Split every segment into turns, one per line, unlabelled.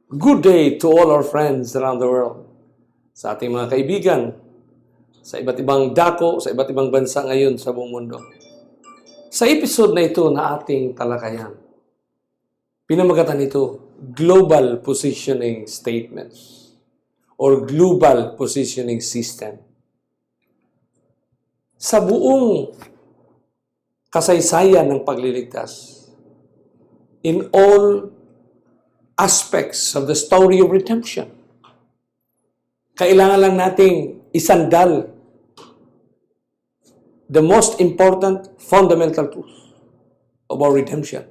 Good day to all our friends around the world. Sa ating mga kaibigan, sa iba't ibang dako, sa iba't ibang bansa ngayon sa buong mundo. Sa episode na ito na ating talakayan, pinamagatan ito, Global Positioning Statements or Global Positioning System. Sa buong kasaysayan ng pagliligtas, in all aspects of the story of redemption, kailangan lang nating isandal the most important fundamental truth of our redemption.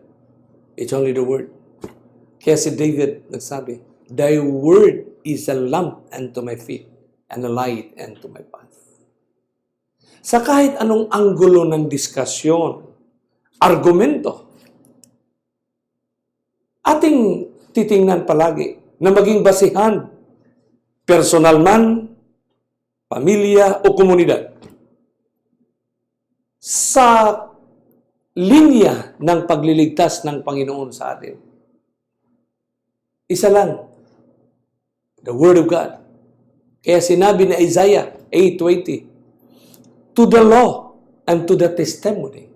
It's only the Word. Kaya si David nagsabi, Thy Word is a lamp unto my feet and a light unto my path. Sa kahit anong anggulo ng diskusyon, argumento, ating titingnan palagi na maging basihan, personal man, pamilya o komunidad, sa linya ng pagliligtas ng Panginoon sa atin. Isa lang, the Word of God. Kaya sinabi ni Isaiah 8:20, to the law and to the testimony,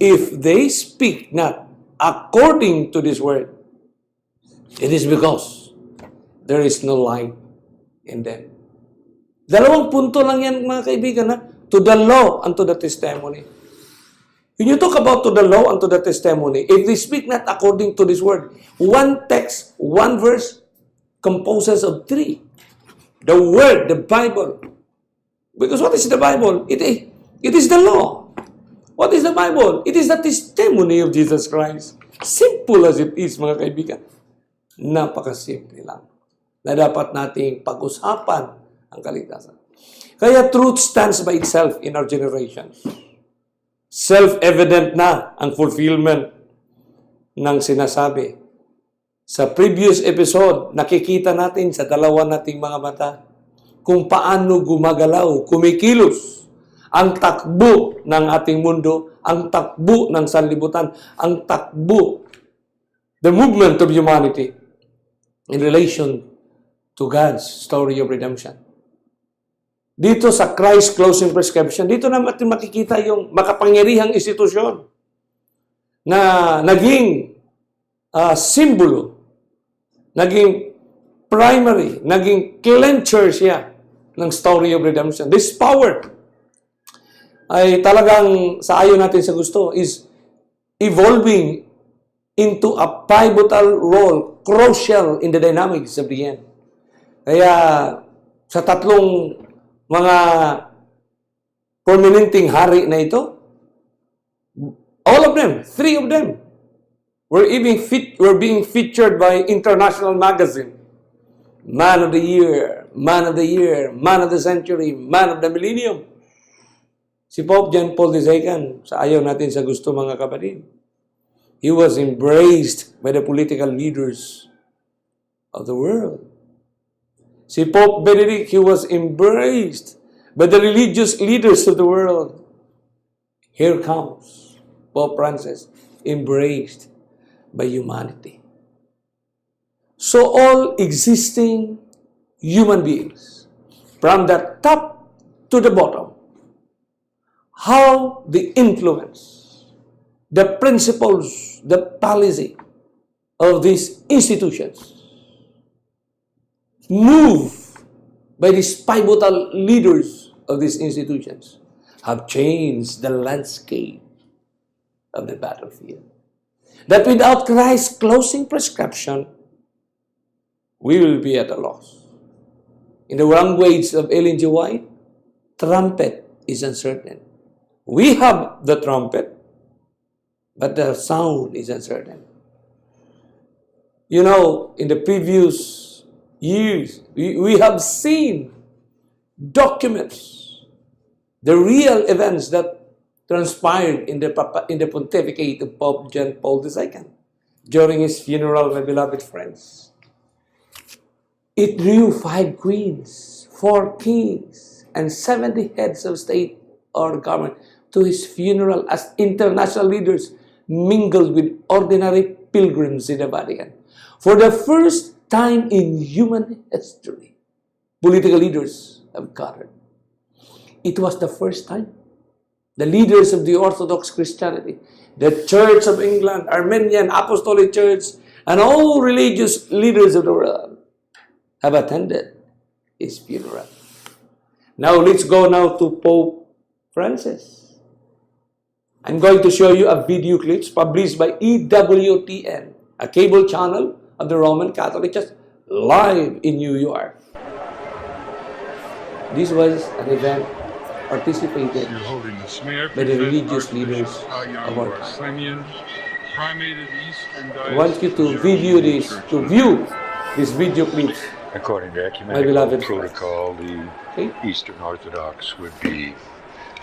if they speak not according to this word, it is because there is no light in them. Dalawang punto lang yan, mga kaibigan, ha? To the law and to the testimony. When you talk about to the law and to the testimony, if they speak not according to this word, one text, one verse, composes of three. The word, the Bible. Because what is the Bible? It is the law. What is the Bible? It is the testimony of Jesus Christ. Simple as it is, mga kaibigan. Napakasimple lang na dapat nating pag-usapan ang kaligtasan. Kaya truth stands by itself in our generation. Self-evident na ang fulfillment ng sinasabi. Sa previous episode, nakikita natin sa dalawa nating mga mata kung paano gumagalaw, kumikilos ang takbo ng ating mundo, ang takbo ng sanlibutan, ang takbo, the movement of humanity in relation to God's story of redemption. Dito sa Christ Closing Prescription, dito natin makikita yung makapangyarihang institusyon na naging simbolo, naging primary, naging clincher siya ng story of redemption. This power ay talagang sa ayon natin sa gusto is evolving into a pivotal role, crucial in the dynamics of the end. Kaya sa tatlong mga permanenteng hari na ito, all of them, three of them, were being featured by international magazine. Man of the Year, Man of the Year, Man of the Century, Man of the Millennium. Si Pope John Paul II, sa ayaw natin sa gusto, mga kapatid, he was embraced by the political leaders of the world. Si Pope Benedict, he was embraced by the religious leaders of the world. Here comes Pope Francis, embraced by humanity. So all existing human beings, from the top to the bottom, how the influence, the principles, the policy of these institutions move by these pivotal leaders of these institutions have changed the landscape of the battlefield. That without Christ's closing prescription, we will be at a loss. In the language of Ellen G. White, trumpet is uncertain. We have the trumpet, but the sound is uncertain. You know, in the previous years, we have seen documents, the real events that transpired in the pontificate of Pope John Paul II during his funeral, my beloved friends. It drew 5 queens, 4 kings, and 70 heads of state or government to his funeral as international leaders mingled with ordinary pilgrims in the Vatican. For the first time in human history political leaders have gathered. It was the first time the leaders of the Orthodox Christianity, the Church of England, Armenian Apostolic Church, and all religious leaders of the world have attended his funeral. Now let's go now to Pope Francis. I'm going to show you a video clips published by EWTN, a cable channel of the Roman Catholic Church, live in New York. This was an event participated
Your Holiness, may I
by the
present
religious
Archbishop
leaders
Ayan
of our time.
Barsamian, Primate of the Eastern
I want you
Diocese
to
of
video
Jerusalem
this,
Church
to
of
view this video clips.
According to
My
ecumenical
beloved
protocol, the
Okay?
Eastern Orthodox would be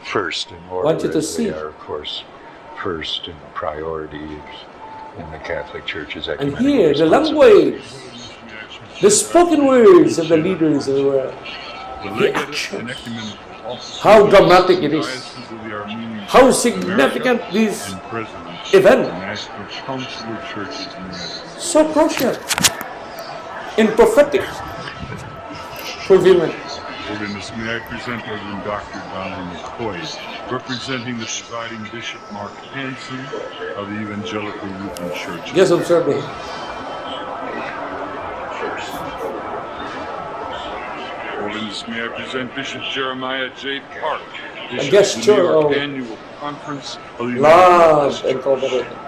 first in order.
Want you to
as they
see.
are, of course, first in priority in the Catholic Church's
And
ecumenical
here, the
responsibility.
language, the spoken words of the leaders of the world,
The
the
legate
actions,
and ecumenical officers
how dramatic it is,
Diocese of the Armenian
how
Church of
significant
America,
this
and presidents
event.
of the National Council of Churches in the United States.
so crucial in prophetic fulfillment.
Holiness, may I present Reverend Dr. Donald McCoy, representing the presiding Bishop Mark Hansen of the Evangelical Lutheran Church.
Just observe it.
Holiness, may I present Bishop Jeremiah J. Park,
A
Bishop of the New
gesture
York
of
Annual Conference of the United
love
Methodist
and
Church.
cooperation.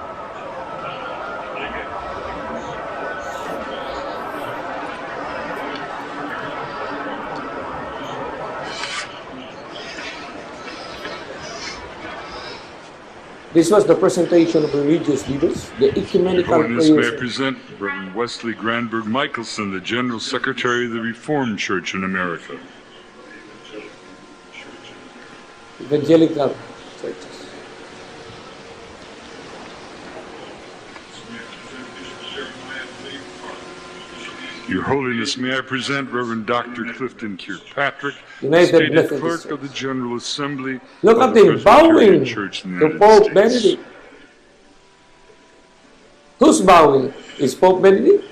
This was the presentation of religious leaders, the ecumenical
Holiness, may I
prayers.
present Reverend Wesley Granberg Michelson, the General Secretary of the Reformed Church in America.
Evangelical churches.
Your Holiness, may I present Reverend Dr. Clifton Kirkpatrick,
United
Stated
Methodist
Clerk
Church.
of the General Assembly
Look
of
at
the
him
Presbyterian
bowing
Church in the
to
United
Pope
States.
Benedict. Who's bowing? Is Pope Benedict?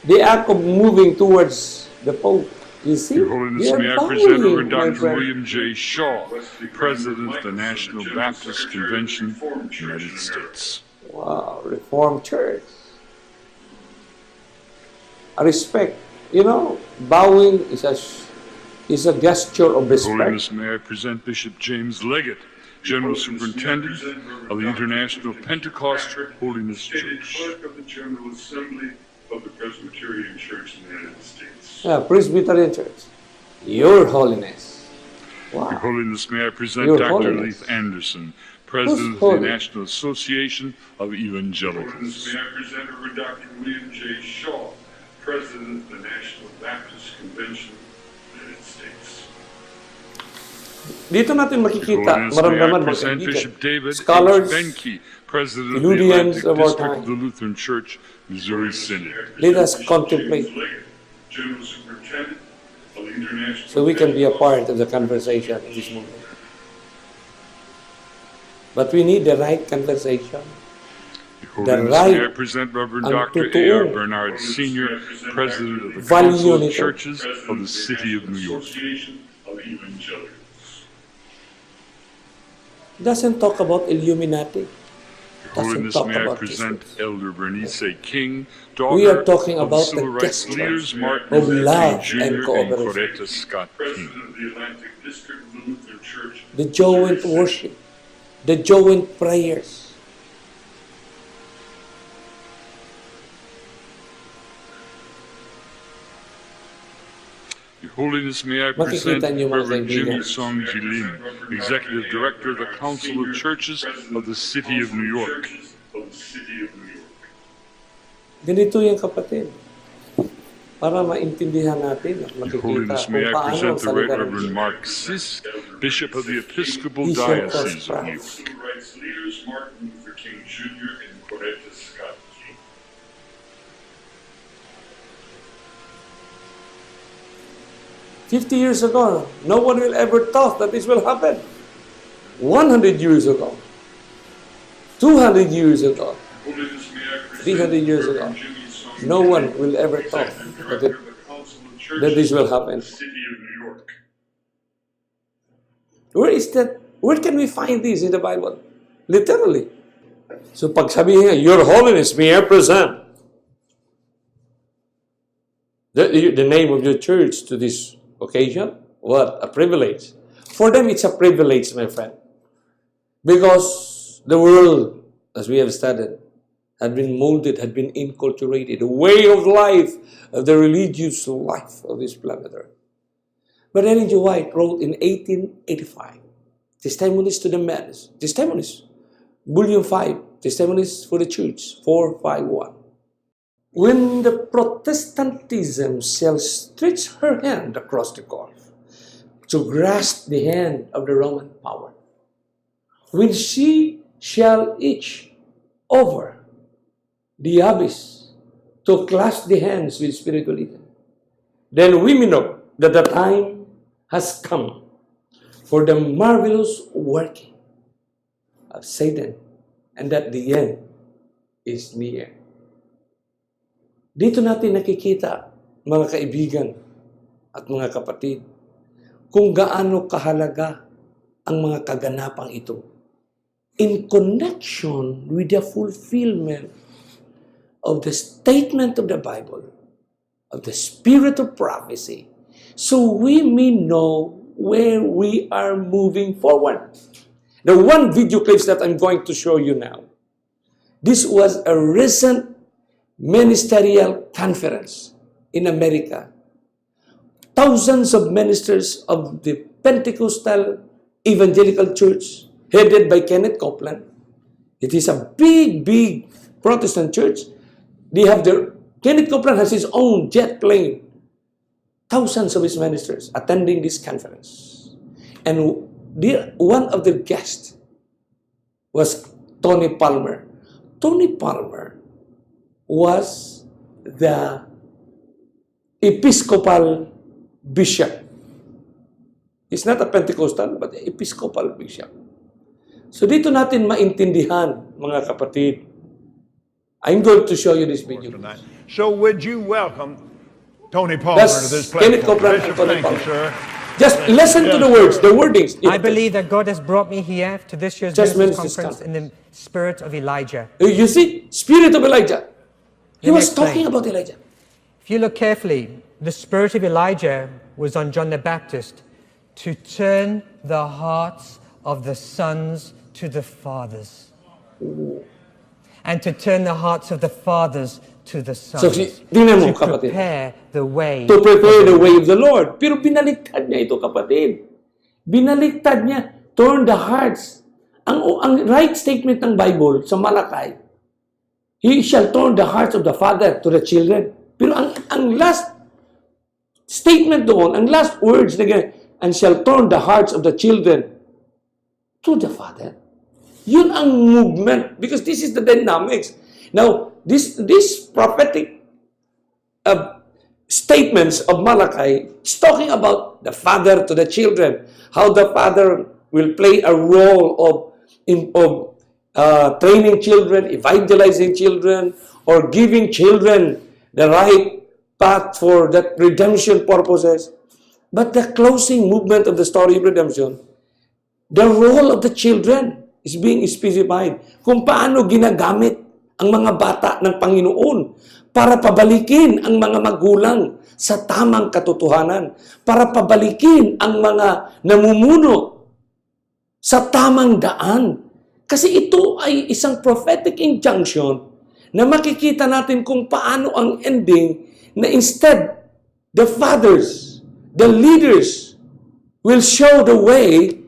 The act of moving towards the Pope. You see?
Your Holiness,
They are
may I present Reverend
bowing, my
Dr.
friend.
William J. Shaw, President of the National Baptist Convention of the United States.
Wow, Reformed Church. A respect. You know, bowing is a gesture of
Your
respect.
Holiness, may I present Bishop James Leggett, General Superintendent of the International Pentecost Holiness Church. Clerk of the General Assembly of the Presbyterian Church in the United States.
Yeah, Presbyterian Church. Your Holiness.
Your
Wow.
Holiness, may I present
Your
Dr.
Holiness.
Leith Anderson, President of
holy?
the National Association of Evangelicals.
May I present Reverend Dr. William J. Shaw, President of the National Baptist Convention of the United States.
Dito natin
Your
makikita,
Holiness, may I
maramdaman mga
present
kaibigan.
Bishop David
Scholars,
H. Benke, President of the
Illudians
Atlantic
of our
District
time.
of the Lutheran Church, Missouri Synod.
Let us contemplate
James Leggett, General Superintendent of the International
so we can be a part of the conversation in this movement. But we need the right conversation.
Your
The
Holiness,
right
may I present Reverend
ang
Dr.
totoo.
A.R. Bernard Sr., President of the
Value
Council of
nito.
Churches of the City of New York.
Association of Evangelicals.
Doesn't talk about Illuminati.
Your
Doesn't
Holiness,
talk
may I
about
present
this.
Elder Bernice King,
We are
daughter
talking
of the
about
civil
the
rights
gesture
leaders Martin
of
Luther
love
King
and
Jr. and
cooperation.
Coretta Scott King.
President of the Atlantic District of the Lutheran Church.
The joint worship, the joint prayers.
Your Holiness, may I
Makikita
present
niyo, mga
Reverend Jimmy
kaibigan.
Song Jilim, Executive Director of the Council of Churches of the City of New York.
Of the City of New York.
Ganito yung kapatid. Para maintindihan natin at
Your
makikita
Holiness,
kung
may I
paano
present the
sa
Right
lugar
Reverend
ng
Mark Sisk, Bishop of the Episcopal
Bishop
Diocese of New
Cross.
York.
Civil rights leaders Martin Luther King Jr. and Coretta Scott King.
$50 years ago, no one will ever thought that this will happen. 100 years ago, 200 years ago,
Holiness, may I present
300 years ago.
Reverend Jimmy Song
No one will ever thought that,
Director of the Council of Churches
that this will
in
happen.
the city of New York.
Where is that? Where can we find this in the Bible? Literally. So pag sabihin nga, Your Holiness, may I present the name of your church to this occasion? What a privilege. For them, it's a privilege, my friend. Because the world, as we have studied, had been molded, had been inculturated, a way of life, of the religious life of this planet Earth. But Ellen G. White wrote in 1885, Testimonies to the Mass, Testimonies, Volume 5, Testimonies for the Church, 451. When the Protestantism shall stretch her hand across the gulf to grasp the hand of the Roman power, when she shall itch over the abyss to clasp the hands with spiritualism, then we may know that the time has come for the marvelous working of Satan and that the end is near. Dito natin nakikita, mga kaibigan at mga kapatid, kung gaano kahalaga ang mga kaganapang ito in connection with the fulfillment of the statement of the Bible, of the spirit of prophecy, so we may know where we are moving forward. The one video clips that I'm going to show you now, this was a recent ministerial conference in America. Thousands of ministers of the Pentecostal Evangelical Church, headed by Kenneth Copeland. It is a big Protestant church. Kenneth Copeland has his own jet plane. Thousands of his ministers attending this conference. And one of the guests was Tony Palmer. Tony Palmer was the Episcopal bishop. He's not a Pentecostal, but an Episcopal bishop. So dito natin maintindihan, mga kapatid. I'm going to show you this video.
Tonight. So would you welcome Tony Palmer
That's
to this
Kenneth
platform?
Copeland and
Bishop,
Tony
thank you,
Palmer.
sir.
Just listen to the words, the wordings.
I believe that God has brought me here to this year's
Just
ministers'
ministers'
conference in the spirit of Elijah.
You see, spirit of Elijah. He
Let me
was
explain.
talking about Elijah.
If you look carefully, the spirit of Elijah was on John the Baptist to turn the hearts of the sons to the fathers. And to turn the hearts of the fathers to the sons.
So, tingnan mo,
to
kapatid.
prepare the way.
To prepare the way of the Lord. Pero binaliktad niya ito, kapatid. Binaliktad niya. Turn the hearts. Ang right statement ng Bible sa Malakay, He shall turn the hearts of the father to the children. Pero ang last statement doon, ang last words na ganyan, and shall turn the hearts of the children to the father. Yun ang movement, because this is the dynamics. Now, this prophetic statements of Malachi is talking about the father to the children, how the father will play a role of training children, evangelizing children, or giving children the right path for that redemption purposes. But the closing movement of the story of redemption, the role of the children is being specified. Kung paano ginagamit ang mga bata ng Panginoon para pabalikin ang mga magulang sa tamang katotohanan, para pabalikin ang mga namumuno sa tamang daan. Kasi ito ay isang prophetic injunction na makikita natin kung paano ang ending na instead, the fathers, the leaders will show the way,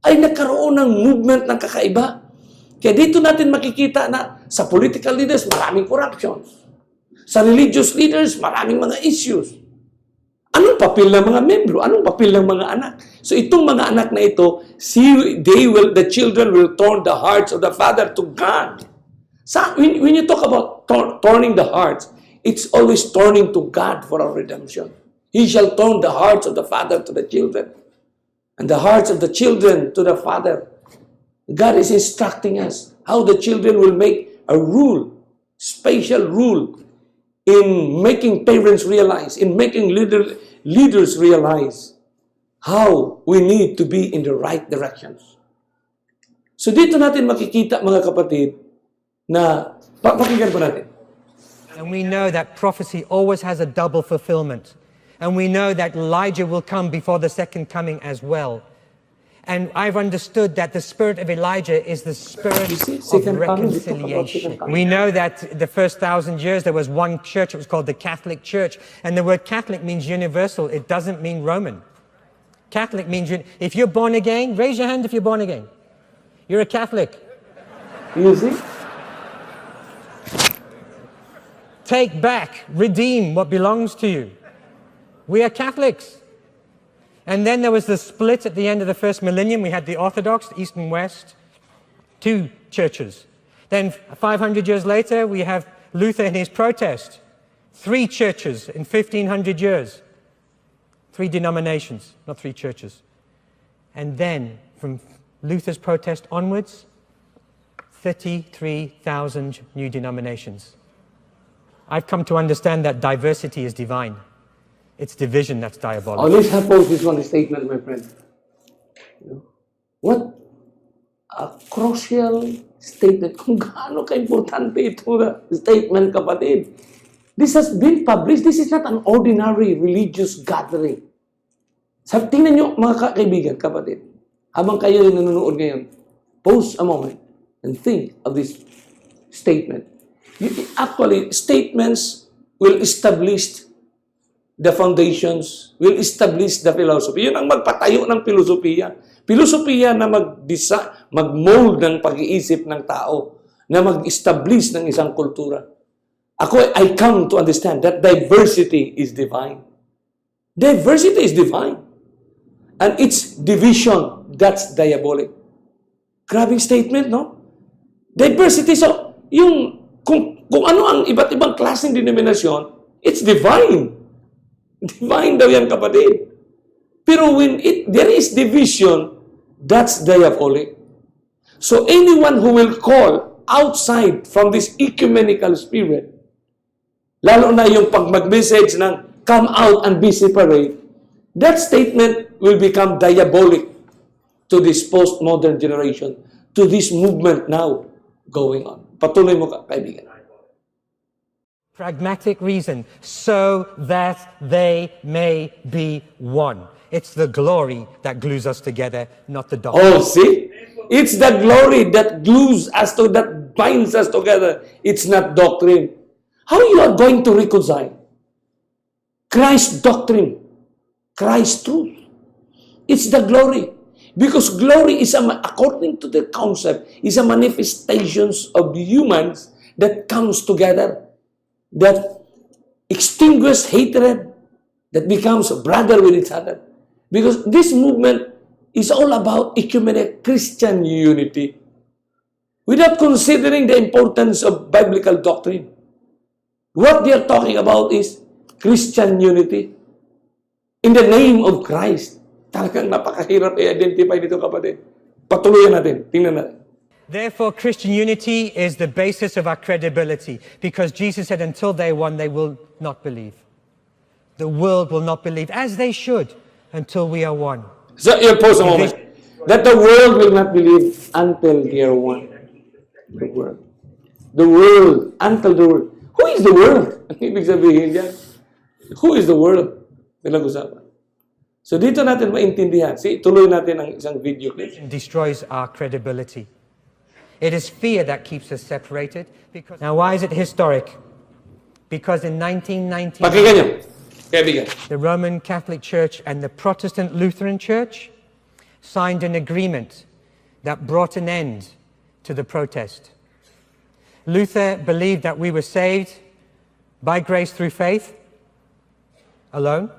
ay nagkaroon ng movement ng kakaiba. Kaya dito natin makikita na sa political leaders, maraming corruptions. Sa religious leaders, maraming mga issues. Anong papel ng mga membro? Anong papel ng mga anak? So itong mga anak na ito, the children will turn the hearts of the father to God. When you talk about turning the hearts, it's always turning to God for our redemption. He shall turn the hearts of the father to the children, and the hearts of the children to the father. God is instructing us how the children will make a rule, special rule, in making parents realize, in making leaders realize how we need to be in the right directions. So dito natin makikita, mga kapatid, na pakinggan po natin.
And we know that prophecy always has a double fulfillment. And we know that Elijah will come before the second coming as well. And I've understood that the spirit of Elijah is the spirit
You see,
of
second coming, we talk about
reconciliation.
second coming.
We know that the first 1,000 years there was one church, it was called the Catholic Church. And the word Catholic means universal, it doesn't mean Roman. Catholic means, if you're born again, raise your hand if you're born again. You're a Catholic.
You see?
Take back, redeem what belongs to you. We are Catholics. And then there was the split at the end of the first millennium. We had the Orthodox, East and West, 2 churches. Then 500 years later, we have Luther and his protest. 3 churches in 1,500 years. 3 denominations, not 3 churches. And then, from Luther's protest onwards, 33,000 new denominations. I've come to understand that diversity is divine. It's division that's diabolical.
Let's suppose this one statement, my friend. What a crucial statement. Kung gaano ka-importante ito na statement, kapatid. This has been published. This is not an ordinary religious gathering. Tingnan nyo, mga kaibigan, kapatid. Habang kayo yung nanonood ngayon, pause a moment and think of this statement. Actually, statements will establish the foundations, will establish the philosophy. Yun ang magpatayo ng filosofiya. Filosofiya na mag-mold ng pag-iisip ng tao, na mag-establish ng isang kultura. I come to understand that diversity is divine. Diversity is divine. And its division, that's diabolic. Grabing statement, no? Diversity, so, kung ano ang iba't ibang klaseng denominasyon, it's divine. Divine daw yan, kapatid. Pero when there is division, that's diabolic. So anyone who will call outside from this ecumenical spirit, lalo na yung pag mag-message ng come out and be separate, that statement will become diabolic to this postmodern generation, to this movement now going on. Patuloy mo, kaibigan.
Pragmatic reason, so that they may be one. It's the glory that glues us together, not the doctrine.
Oh, see? It's the glory that glues us to, that binds us together. It's not doctrine. How you are going to reconcile Christ's doctrine, Christ's truth? It's the glory. Because glory is, according to the concept, is a manifestations of humans that comes together, that extinguish hatred, that becomes a brother with each other. Because this movement is all about ecumenical Christian unity, without considering the importance of biblical doctrine. What they are talking about is Christian unity in the name of Christ. Talagang napakahirap i-identify dito, kapatid. Patuloyan natin. Tingnan natin.
Therefore, Christian unity is the basis of our credibility, because Jesus said until day one, they will not believe. The world will not believe, as they should, until we are one.
So, pause a moment. That the world will not believe until they are one. The world. The world. Until the world. Who is the world? Ang ibig sabihin dyan. Who is the world? Pinag-usapan. So, dito natin maintindihan. Tuloy natin ang isang video clip.
Destroys our credibility. It is fear that keeps us separated. Now, why is it historic? Because in 1919,
Pakinggan nyo. Kaibigan.
the Roman Catholic Church and the Protestant Lutheran Church signed an agreement that brought an end to the protest. Luther believed that we were saved by grace through faith alone.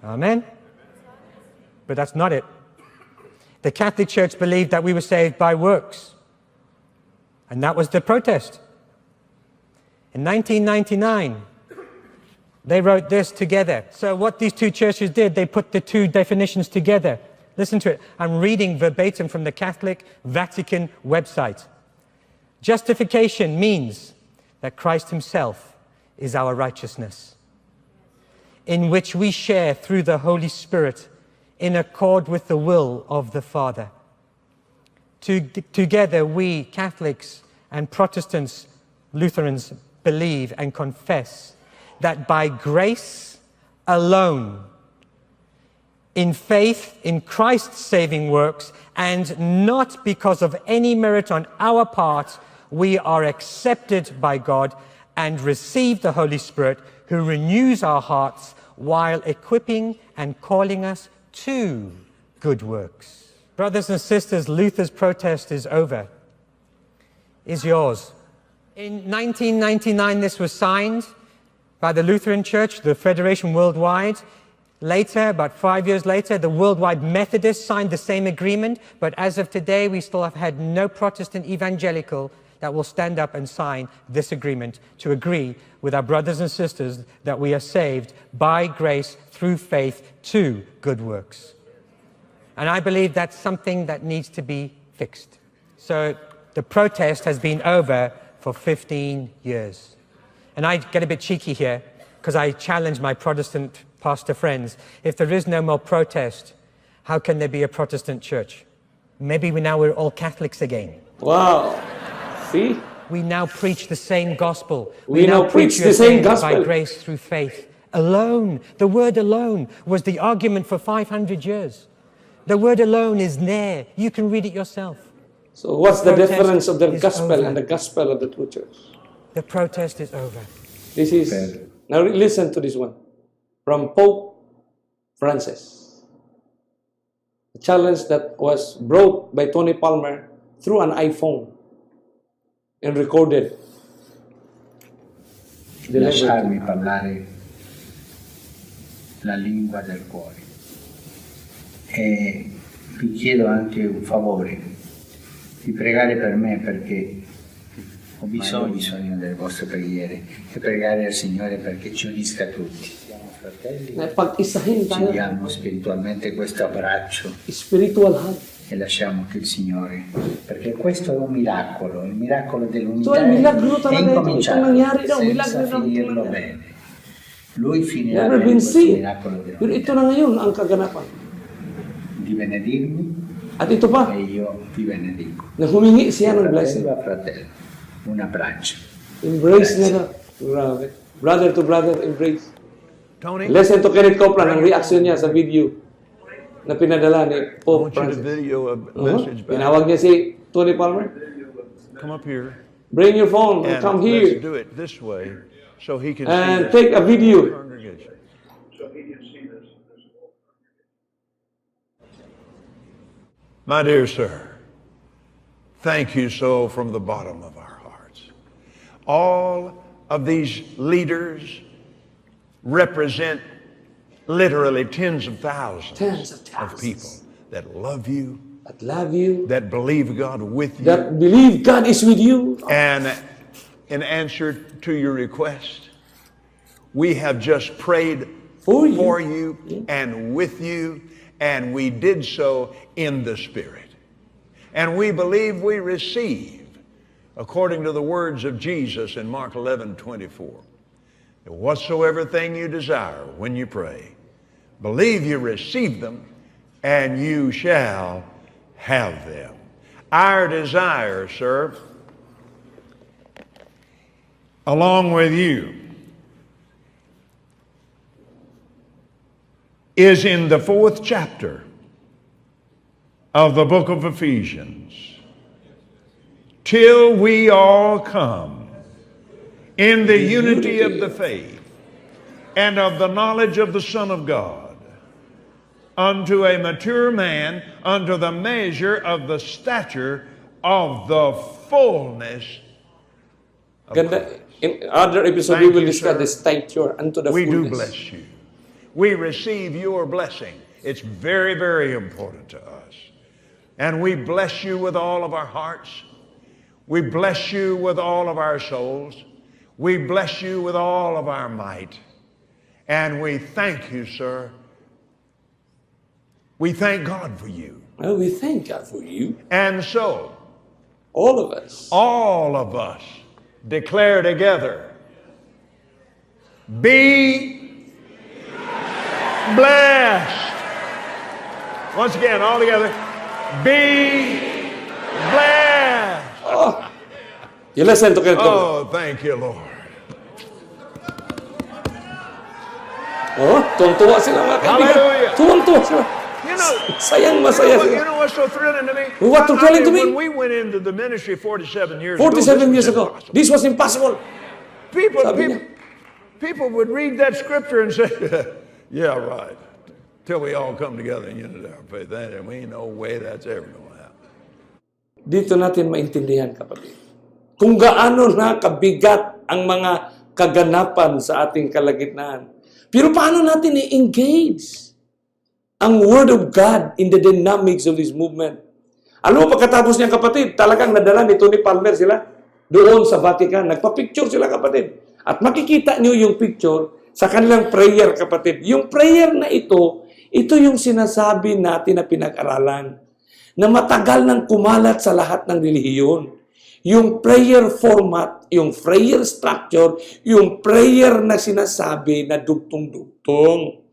Amen. But that's not it. The Catholic Church believed that we were saved by works. And that was the protest. In 1999, they wrote this together. So what these 2 churches did, they put the 2 definitions together. Listen to it. I'm reading verbatim from the Catholic Vatican website. Justification means that Christ himself is our righteousness, in which we share through the Holy Spirit in accord with the will of the Father. Together we, Catholics and Protestants, Lutherans, believe and confess that by grace alone, in faith in Christ's saving works, and not because of any merit on our part, we are accepted by God and receive the Holy Spirit, who renews our hearts while equipping and calling us to good works. Brothers and sisters, Luther's protest is over. Is yours. In 1999, this was signed by the Lutheran Church, the Federation Worldwide. Later, about 5 years later, the Worldwide Methodists signed the same agreement, but as of today, we still have had no Protestant evangelical that will stand up and sign this agreement to agree with our brothers and sisters that we are saved by grace through faith to good works. And I believe that's something that needs to be fixed. So the protest has been over for 15 years. And I get a bit cheeky here because I challenge my Protestant pastor friends. If there is no more protest, how can there be a Protestant church? Maybe we're all Catholics again.
Wow. See?
We now preach the same gospel.
We now preach the same gospel.
By grace through faith alone. The word alone was the argument for 500 years. The word alone is there. You can read it yourself.
So what's the
Protest
difference of the
is
gospel
over.
and the gospel of the true church?
The protest is over.
This is, now listen to this one. From Pope Francis. A challenge that was brought by Tony Palmer through an iPhone and recorded.
Lasciarmi parlare la lingua del cuore. E vi chiedo anche un favore, di pregare per me perché ho bisogno delle vostre preghiere e pregare al Signore perché ci unisca tutti. Siamo fratelli,
Pag-isahin
ci
tayo.
diamo spiritualmente questo abbraccio
Spiritual hug.
e lasciamo che il Signore, perché questo è un miracolo, il miracolo
Ito
dell'unità
ay milagro
è
talaga ito. Ito
incominciato
nangyari daw. Milagro
senza
daw
finirlo
talaga.
bene. Lui finirà
Never
bene
been
questo
seen.
miracolo
Pero
dell'unità.
ito na ngayon ang kaganapan.
Di benedirmi
At ito pa,
e io vi benedico.
na humingi siya ng blessing.
Fratello a fratello, un abbraccio.
Embrace nila. Grabe. Brother to brother, embrace.
Tony,
Listen to Kenneth Copeland, ang reaction niya sa video na pinadala ni
I
Pope
want you to
Francis.
video a message back.
Pinawag niya si Tony Palmer.
Come up here
Bring your phone and
and
come
let's
here
do it this way so he can
and
see
take a
the
video.
congregation. My dear sir, thank you so from the bottom of our hearts. All of these leaders represent literally tens of thousands
Tens of
of
thousands
people that love you,
that love you,
that believe God with you,
that believe God is with you.
and in answer to your request, we have just prayed
For you.
you and with you, and we did so in the Spirit. And we believe we receive, according to the words of Jesus in Mark 11:24, that whatsoever thing you desire when you pray, believe you receive them, and you shall have them. Our desire, sir, along with you, is in the 4th chapter of the book of Ephesians. Till we all come in the unity of the faith and of the knowledge of the Son of God, unto a mature man, unto the measure of the stature of the fullness of
Ganda,
Christ.
in other episode,
Thank
we will
you,
discuss
sir.
the stature unto the
We do
fullness.
bless you. We receive your blessing. It's very, very important to us. And we bless you with all of our hearts. We bless you with all of our souls. We bless you with all of our might. And we thank you, sir. We thank God for you.
Well, we thank God for you,
And so,
all of us.
all of us declare together Be blessed. Once again, all together. Be blessed.
You listen to Kenneth Copeland.
Oh, thank you, Lord.
Tuwang-tuwa sila mga kaibigan.
Hallelujah.
Tuwang-tuwa sila.
You know,
Sayang masaya
you
sila.
know what's so thrilling to me?
What so thrilling to me?
When we went into the ministry 47 years
47 years
ago,
ago, this was impossible.
people,
Sabi
people, people would read that scripture and say, yeah, right. Till we all come together in unity of our faith. And we ain't no way that's ever going to happen.
Dito natin maintindihan, kapatid, kung gaano na kabigat ang mga kaganapan sa ating kalagitnaan. Pero paano natin i-engage ang Word of God in the dynamics of this movement? Alam mo, pagkatapos niya, kapatid, talagang nadala ni Tony Palmer sila doon sa Vatican. Nagpa-picture sila, kapatid. At makikita niyo yung picture sa kanilang prayer, kapatid. Yung prayer na ito yung sinasabi natin na pinag-aralan na matagal nang kumalat sa lahat ng relihiyon. Yung prayer format, yung prayer structure, yung prayer na sinasabi na dugtong-dugtong.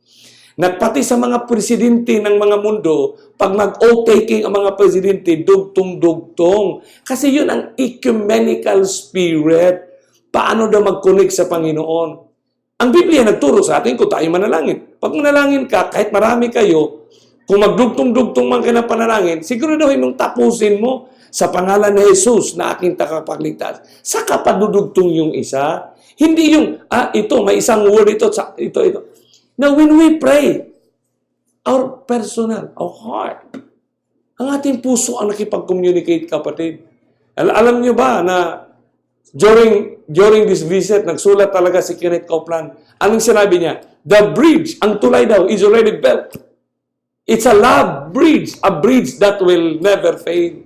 Pati sa mga presidente ng mga mundo, pag mag-oath-taking ang mga presidente, dugtong-dugtong. Kasi yun ang ecumenical spirit. Paano daw mag-connect sa Panginoon? Ang Biblia nagturo sa atin kung tayo manalangin. Pag manalangin ka, kahit marami kayo, kung magdugtong-dugtong man ka ng panalangin, siguraduhin mong tapusin mo sa pangalan ni Jesus na aking tagapagligtas. Saka padudugtong yung isa. Hindi yung, ito, may isang word ito. Now, when we pray, our personal, our heart, ang ating puso ang nakipag-communicate, kapatid. Alam niyo ba na during this visit, nagsulat talaga si Kenneth Copeland. Anong sinabi niya? The bridge, ang tulay daw, is already built. It's a love bridge, a bridge that will never fade.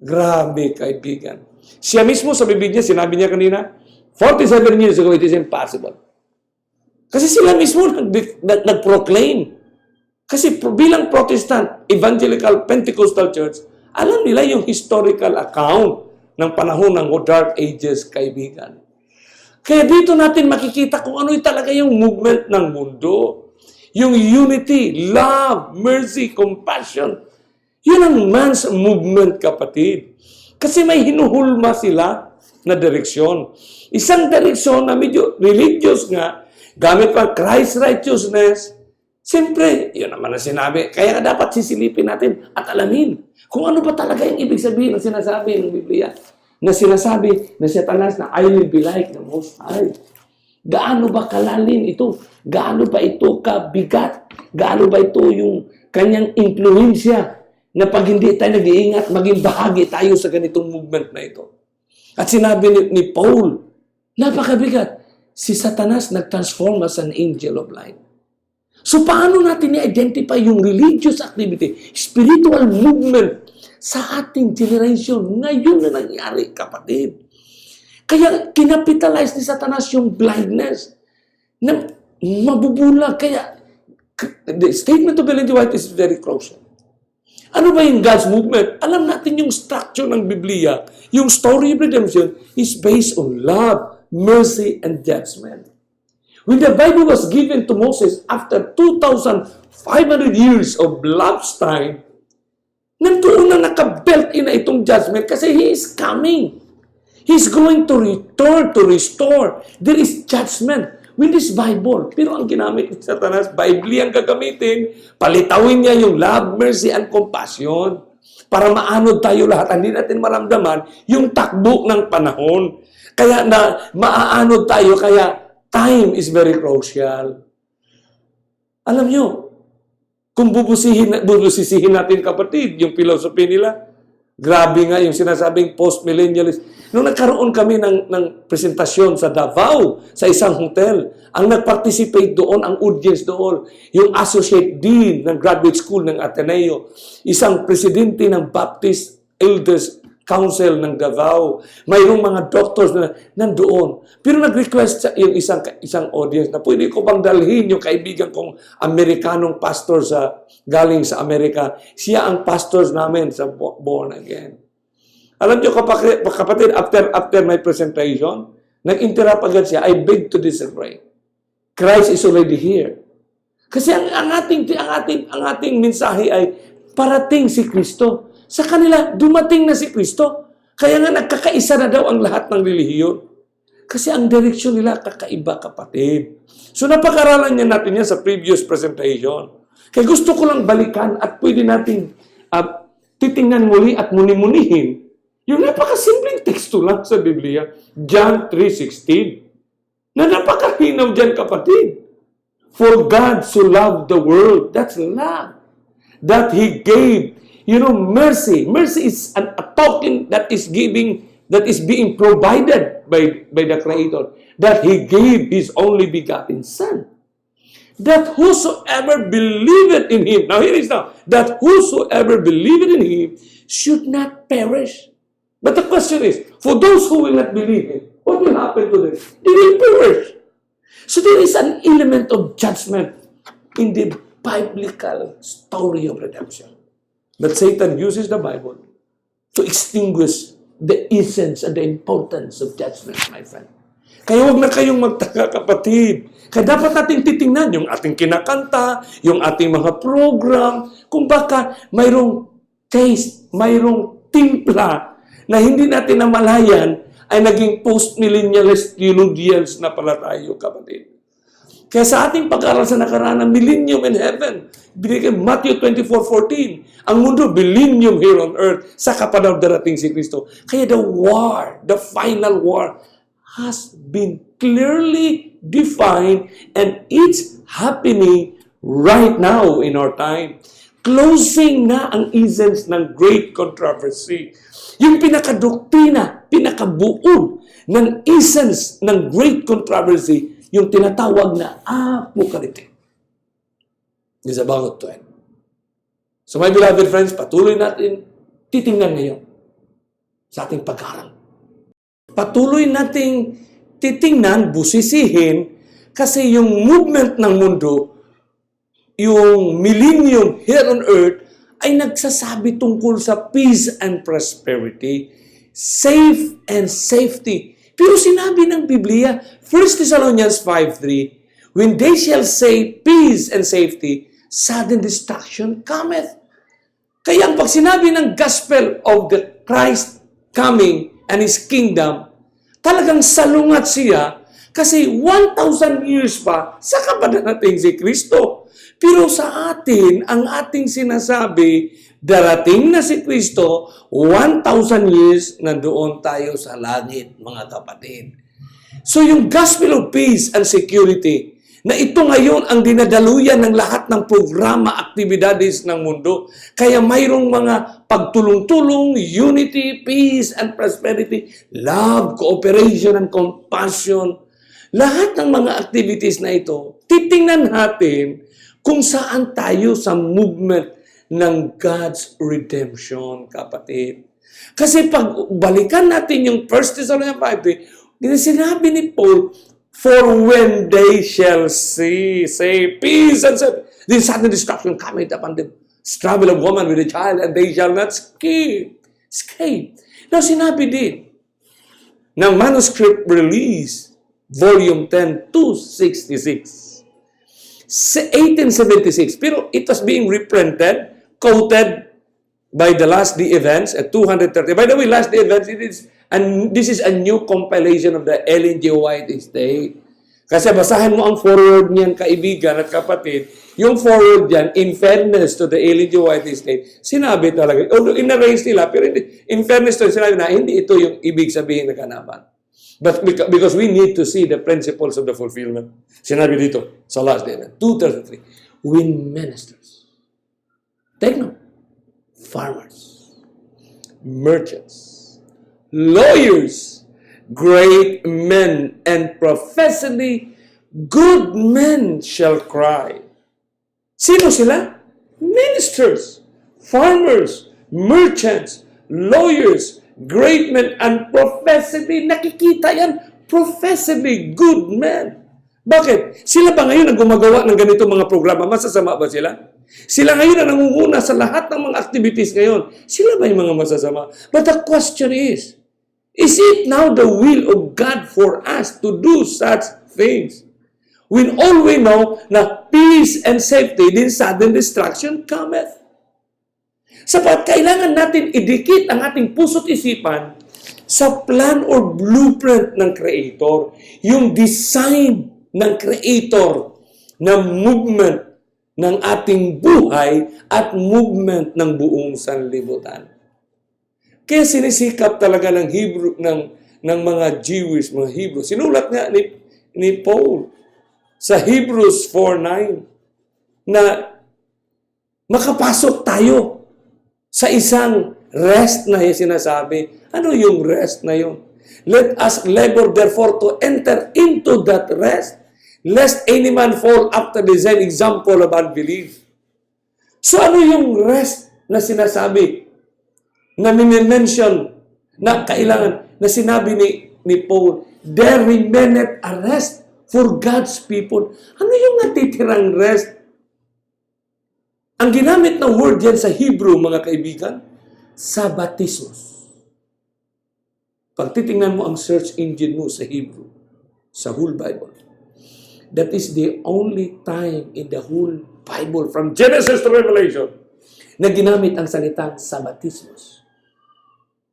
Grabe, kaibigan. Siya mismo sa bibig niya, sinabi niya kanina, 47 years ago, it is impossible. Kasi sila mismo nag-proclaim. Kasi bilang Protestant, Evangelical, Pentecostal Church, alam nila yung historical account ng panahon ng Dark Ages, kaibigan. Kaya dito natin makikita kung ano talaga yung movement ng mundo. Yung unity, love, mercy, compassion. Yun ang man's movement, kapatid. Kasi may hinuhulma sila na direksyon. Isang direksyon na medyo religious nga, gamit pa Christ righteousness. Siyempre, yun naman ang sinabi. Kaya dapat sisilipin natin at alamin kung ano ba talaga yung ibig sabihin ng sinasabi ng Biblia. Na sinasabi na Satanas na I will be like the Most High. Gaano ba kalalim ito? Gaano ba ito kabigat? Gaano ba ito yung kanyang influensya na pag hindi tayo nag-iingat, maging bahagi tayo sa ganitong movement na ito? At sinabi ni Paul, napakabigat, si Satanas nag-transform as an angel of light. So paano natin i-identify yung religious activity, spiritual movement sa ating generation ngayon na nangyari, kapatid? Kaya kinapitalize ni Satanas yung blindness na mabubula. Kaya the statement of Ellen G. White is very crucial. Ano ba yung God's movement? Alam natin yung structure ng Biblia. Yung story of redemption is based on love, mercy, and judgment. When the Bible was given to Moses after 2,500 years of lapse time, nandoon na naka-built in na itong judgment kasi He is coming. He's going to return to restore. There is judgment with this Bible. Pero ang ginamit ni Satanas, Bible ang gagamitin, palitawin niya yung love, mercy, and compassion para maanod tayo lahat. Hindi natin maramdaman yung takbo ng panahon. Kaya na maaanod tayo, kaya time is very crucial. Alam nyo, kung bubusisihin natin, kapatid, yung philosophy nila, grabe nga yung sinasabing post-millennialist. Nung nagkaroon kami ng presentasyon sa Davao, sa isang hotel, ang nag-participate doon, ang audience doon, yung Associate Dean ng Graduate School ng Ateneo, isang presidente ng Baptist Elders Council ng Davao, mayroong mga doctors na nandoon. Pero nag-request yung isang audience na pwede ko bang dalhin yung kaibigan kong Amerikanong pastor galing sa Amerika. Siya ang pastors namin sa Born Again. Alam niyo, kapatid, after my presentation, nag-interrupt agad siya, I beg to disagree. Christ is already here. Kasi ang ating mensahe ay parating si Kristo. Sa kanila, dumating na si Kristo. Kaya nga nagkakaisa na daw ang lahat ng relihiyon. Kasi ang direksyon nila kakaiba, kapatid. So napakaralan niya natin yan sa previous presentation. Kaya gusto ko lang balikan at pwede natin titingnan muli at muni-munihin yung napakasimpleng teksto lang sa Biblia, John 3:16. Na napakahinaw dyan, kapatid. For God so loved the world, that's love, that He gave, mercy. Mercy is a token that is being provided by the Creator, that He gave His only begotten Son, that whosoever believeth in Him, now here is now, that whosoever believeth in Him should not perish. But the question is, for those who will not believe Him, what will happen to them? They will perish. So there is an element of judgment in the biblical story of redemption. But Satan uses the Bible to extinguish the essence and the importance of judgment, my friend. Kaya huwag na kayong magtaka, kapatid. Kaya dapat natin titingnan yung ating kinakanta, yung ating mga program, kung baka mayroong taste, mayroong timpla na hindi natin namalayan ay naging post-millennialist theologians na pala tayo, kapatid. Kaya sa ating pag-aaral sa nakaraan ng millennium in heaven, binigay Matthew 24:14, ang mundo, millennium here on earth, saka pa daw darating si Kristo. Kaya the final war, has been clearly defined and it's happening right now in our time. Closing na ang essence ng great controversy. Yung pinakadoktrina, pinakabuod ng essence ng great controversy, yung tinatawag na apocalyptic, is about to end. So my beloved friends, patuloy natin titingnan ngayon sa ating pag-aaral. Patuloy nating titingnan, busisihin, kasi yung movement ng mundo, yung millennium here on earth, ay nagsasabi tungkol sa peace and prosperity, safe and safety. Pero sinabi ng Biblia, 1 Thessalonians 5:3, when they shall say peace and safety, sudden destruction cometh. Kaya ang pag sinabi ng gospel of the Christ coming and His kingdom, talagang salungat siya kasi 1,000 years pa saka pa darating si Kristo. Pero sa atin, ang ating sinasabi, darating na si Kristo, 1,000 years, nandoon tayo sa langit, mga kapatid. So yung gospel of peace and security, na ito ngayon ang dinadaluyan ng lahat ng programa, aktibidades ng mundo. Kaya mayroong mga pagtulong-tulong, unity, peace, and prosperity, love, cooperation, and compassion. Lahat ng mga activities na ito, titingnan natin kung saan tayo sa movement ng God's redemption, kapatid. Kasi pag balikan natin yung 1 Thessalonians 5, sinabi ni Paul, for when they shall say peace and safety, then sudden destruction cometh upon them. Travel of woman with a child, and they shall not escape. Now, sinabi din ng manuscript release, volume 10, 266. 1876. Pero it was being reprinted, quoted by the Last Day Events at 230. By the way, Last Day Events, this is a new compilation of the Ellen G. White Estate. Kasi basahin mo ang forward niyan, kaibigan at kapatid. Yung forward niyan, in fairness to the Ellen G. White Estate, sinabi talaga, although in-arrange nila, pero in fairness to sinabi na, hindi ito yung ibig sabihin na kanapan. But because we need to see the principles of the fulfillment. Sinabi dito sa Last Day Event, 233, when ministers, take note, farmers, merchants, lawyers, great men, and professedly good men shall cry. Sino sila? Ministers, farmers, merchants, lawyers, great men, and professedly, nakikita yan, professedly good men. Bakit? Sila ba ngayon ang gumagawa ng ganito mga programa? Masasama ba sila? Sila ngayon ang nangunguna sa lahat ng mga activities ngayon. Sila ba yung mga masasama? But the question is it now the will of God for us to do such things? When all we know na peace and safety, then sudden destruction cometh. Sapat kailangan natin idikit ang ating puso't isipan sa plan or blueprint ng Creator. Yung design ng Creator na movement ng ating buhay at movement ng buong sanlibutan. Kaya sinisikap talaga ng Hebrew, ng mga Jewish, mga Hebrew. Sinulat nga ni Paul sa Hebrews 4:9 na makapasok tayo sa isang rest na yung sinasabi. Ano yung rest na yun? Let us labor therefore to enter into that rest, lest any man fall after the same example of unbelief. So ano yung rest na sinasabi, na minimension, na kailangan, na sinabi ni Paul, there remaineth a rest for God's people. Ano yung natitirang rest? Ang ginamit ng word yan sa Hebrew, mga kaibigan, sabbatismos. Pag titingnan mo ang search engine mo sa Hebrew, sa whole Bible, that is the only time in the whole Bible, from Genesis to Revelation, na ginamit ang salitang sabbatismos.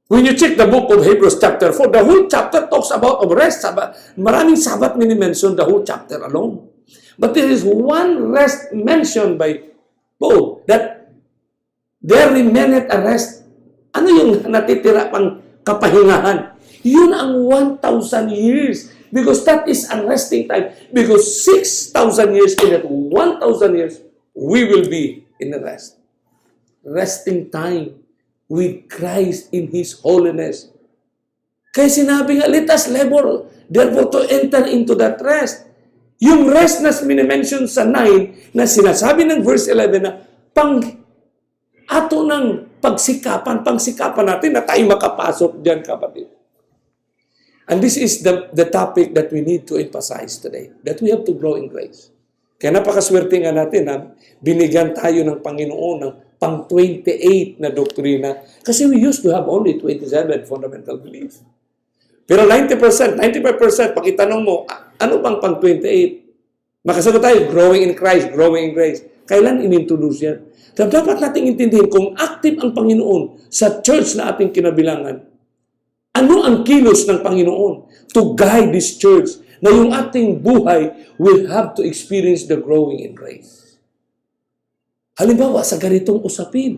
When you check the book of Hebrews chapter 4, the whole chapter talks about of rest. Maraming Sabbath mini-mention the whole chapter alone. But there is one rest mentioned by Paul, that there remaineth a rest. Ano yung natitira pang kapahingahan? Yun ang 1,000 years. Because that is a resting time. Because 6,000 years in that 1,000 years, we will be in the rest. Resting time with Christ in His holiness. Kaya sinabi nga, let us labor, therefore to enter into that rest. Yung rest na minimension sa 9, na sinasabi ng verse 11 na, ato ng pangsikapan natin na tayo makapasok dyan, kapatid. And this is the topic that we need to emphasize today, that we have to grow in grace. Kaya napakaswerte nga natin na binigyan tayo ng Panginoon ng pang 28 na doktrina kasi we used to have only 27 fundamental beliefs. Pero 90%, 95%, pag itanong mo, ano bang pang 28? Makasagot tayo, growing in Christ, growing in grace. Kailan inintroduce yan? Dapat nating intindihin kung active ang Panginoon sa church na ating kinabilangan. Ano ang kilos ng Panginoon to guide this church na yung ating buhay will have to experience the growing in grace? Halimbawa, sa ganitong usapin,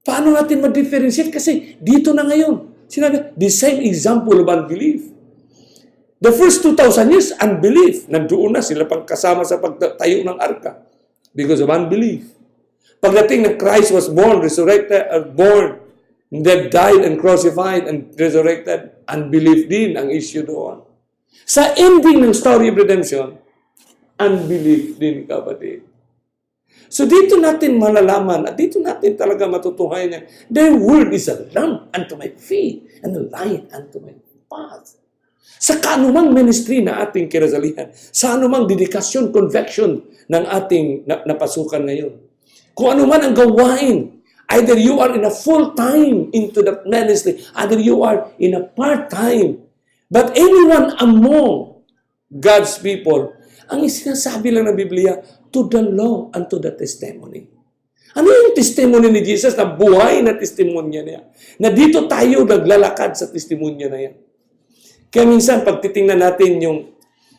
paano natin ma-differentiate? Kasi dito na ngayon, sinabi, the same example of unbelief. The first 2,000 years, unbelief. Nandoon na sila pang kasama sa pagtayo ng arka because of unbelief. Pagdating na Christ was born, resurrected, dead, died, and crucified, and resurrected, unbelief din ang issue doon. Sa ending ng story of redemption, unbelief din, kapatid. So dito natin malalaman at dito natin talaga matutuhayan niya, the word is a lamp unto my feet and a light unto my path. Sa kanumang ministry na ating kinasalihan, sa anumang dedikasyon, conviction ng ating napasukan ngayon. Kung ano man ang gawain, either you are in a full-time into that ministry, either you are in a part-time, but anyone among God's people, ang sinasabi lang ng Biblia, to the law and to the testimony. Ano yung testimony ni Jesus na buhay na testimonya niya? Na dito tayo naglalakad sa testimonya na yan. Kaya minsan, pag titingnan natin yung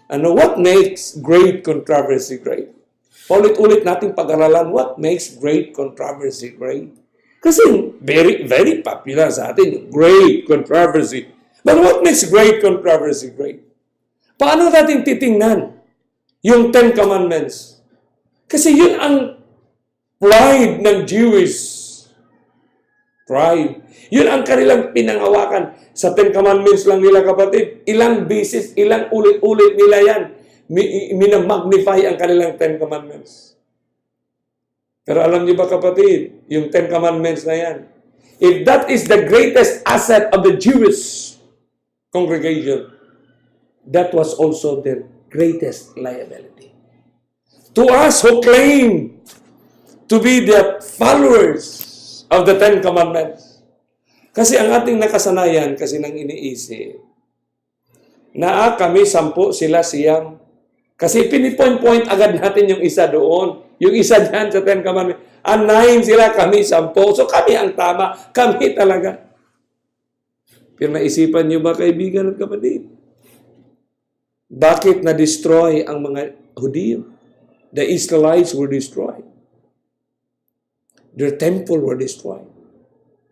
what makes great controversy great? Ulit-ulit natin pag-aralan, what makes great controversy great? Kasi very, very popular sa atin, yung great controversy. But what makes great controversy great? Paano natin titingnan yung 10 Commandments? Kasi yun ang pride ng Jewish tribe. Yun ang kanilang pinangawakan. Sa 10 Commandments lang nila, kapatid. Ilang beses, ilang ulit-ulit nila yan. Minamagnify ang kanilang 10 Commandments. Pero alam niyo ba, kapatid, yung 10 Commandments na yan, if that is the greatest asset of the Jewish congregation, that was also their greatest liability. To us who claim to be the followers of the 10 Commandments. Kasi ang ating nakasanayan, kasi nang iniisip, na kami 10, sila siyam. Kasi pinipoint-point agad natin yung isa doon. Yung isa dyan sa Ten Commandments. 9 sila, kami 10. So kami ang tama. Kami talaga. Pero naisipan niyo ba, kaibigan at kapatid? Bakit na-destroy ang mga Hudiyo? The Israelites were destroyed. Their temple were destroyed.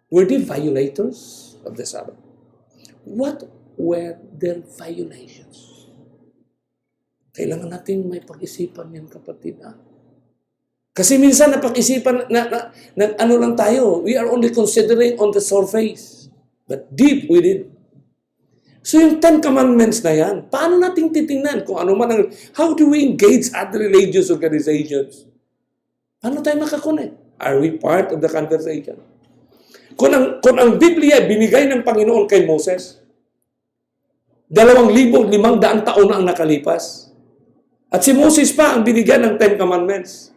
Were they violators of the Sabbath? What were their violations? Kailangan natin may pag-isipan yan, kapatid. Kasi minsan napag-isipan, ano lang tayo, we are only considering on the surface, but deep within. So yung 10 Commandments na yan, paano natin titingnan kung ano man how do we engage other religious organizations? Paano tayo makakonect? Are we part of the conversation? Kung ang Biblia binigay ng Panginoon kay Moses, 2,500 taon na ang nakalipas. At si Moses pa ang binigyan ng 10 Commandments.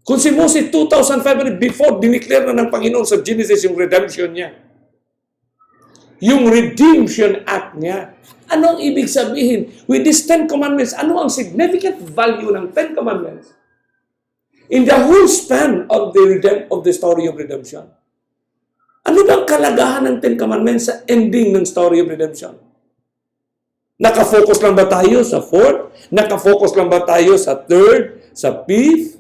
Kung si Moses 2,500 before, dineclare na ng Panginoon sa Genesis yung redemption niya. Yung redemption act niya. Ano ang ibig sabihin? With these 10 Commandments, ano ang significant value ng 10 Commandments? In the whole span of the story of redemption. Ano bang kalagahan ng 10 Commandments sa ending ng story of redemption? Nakafocus lang ba tayo sa 4th? Nakafocus lang ba tayo sa 3rd? Sa 5th?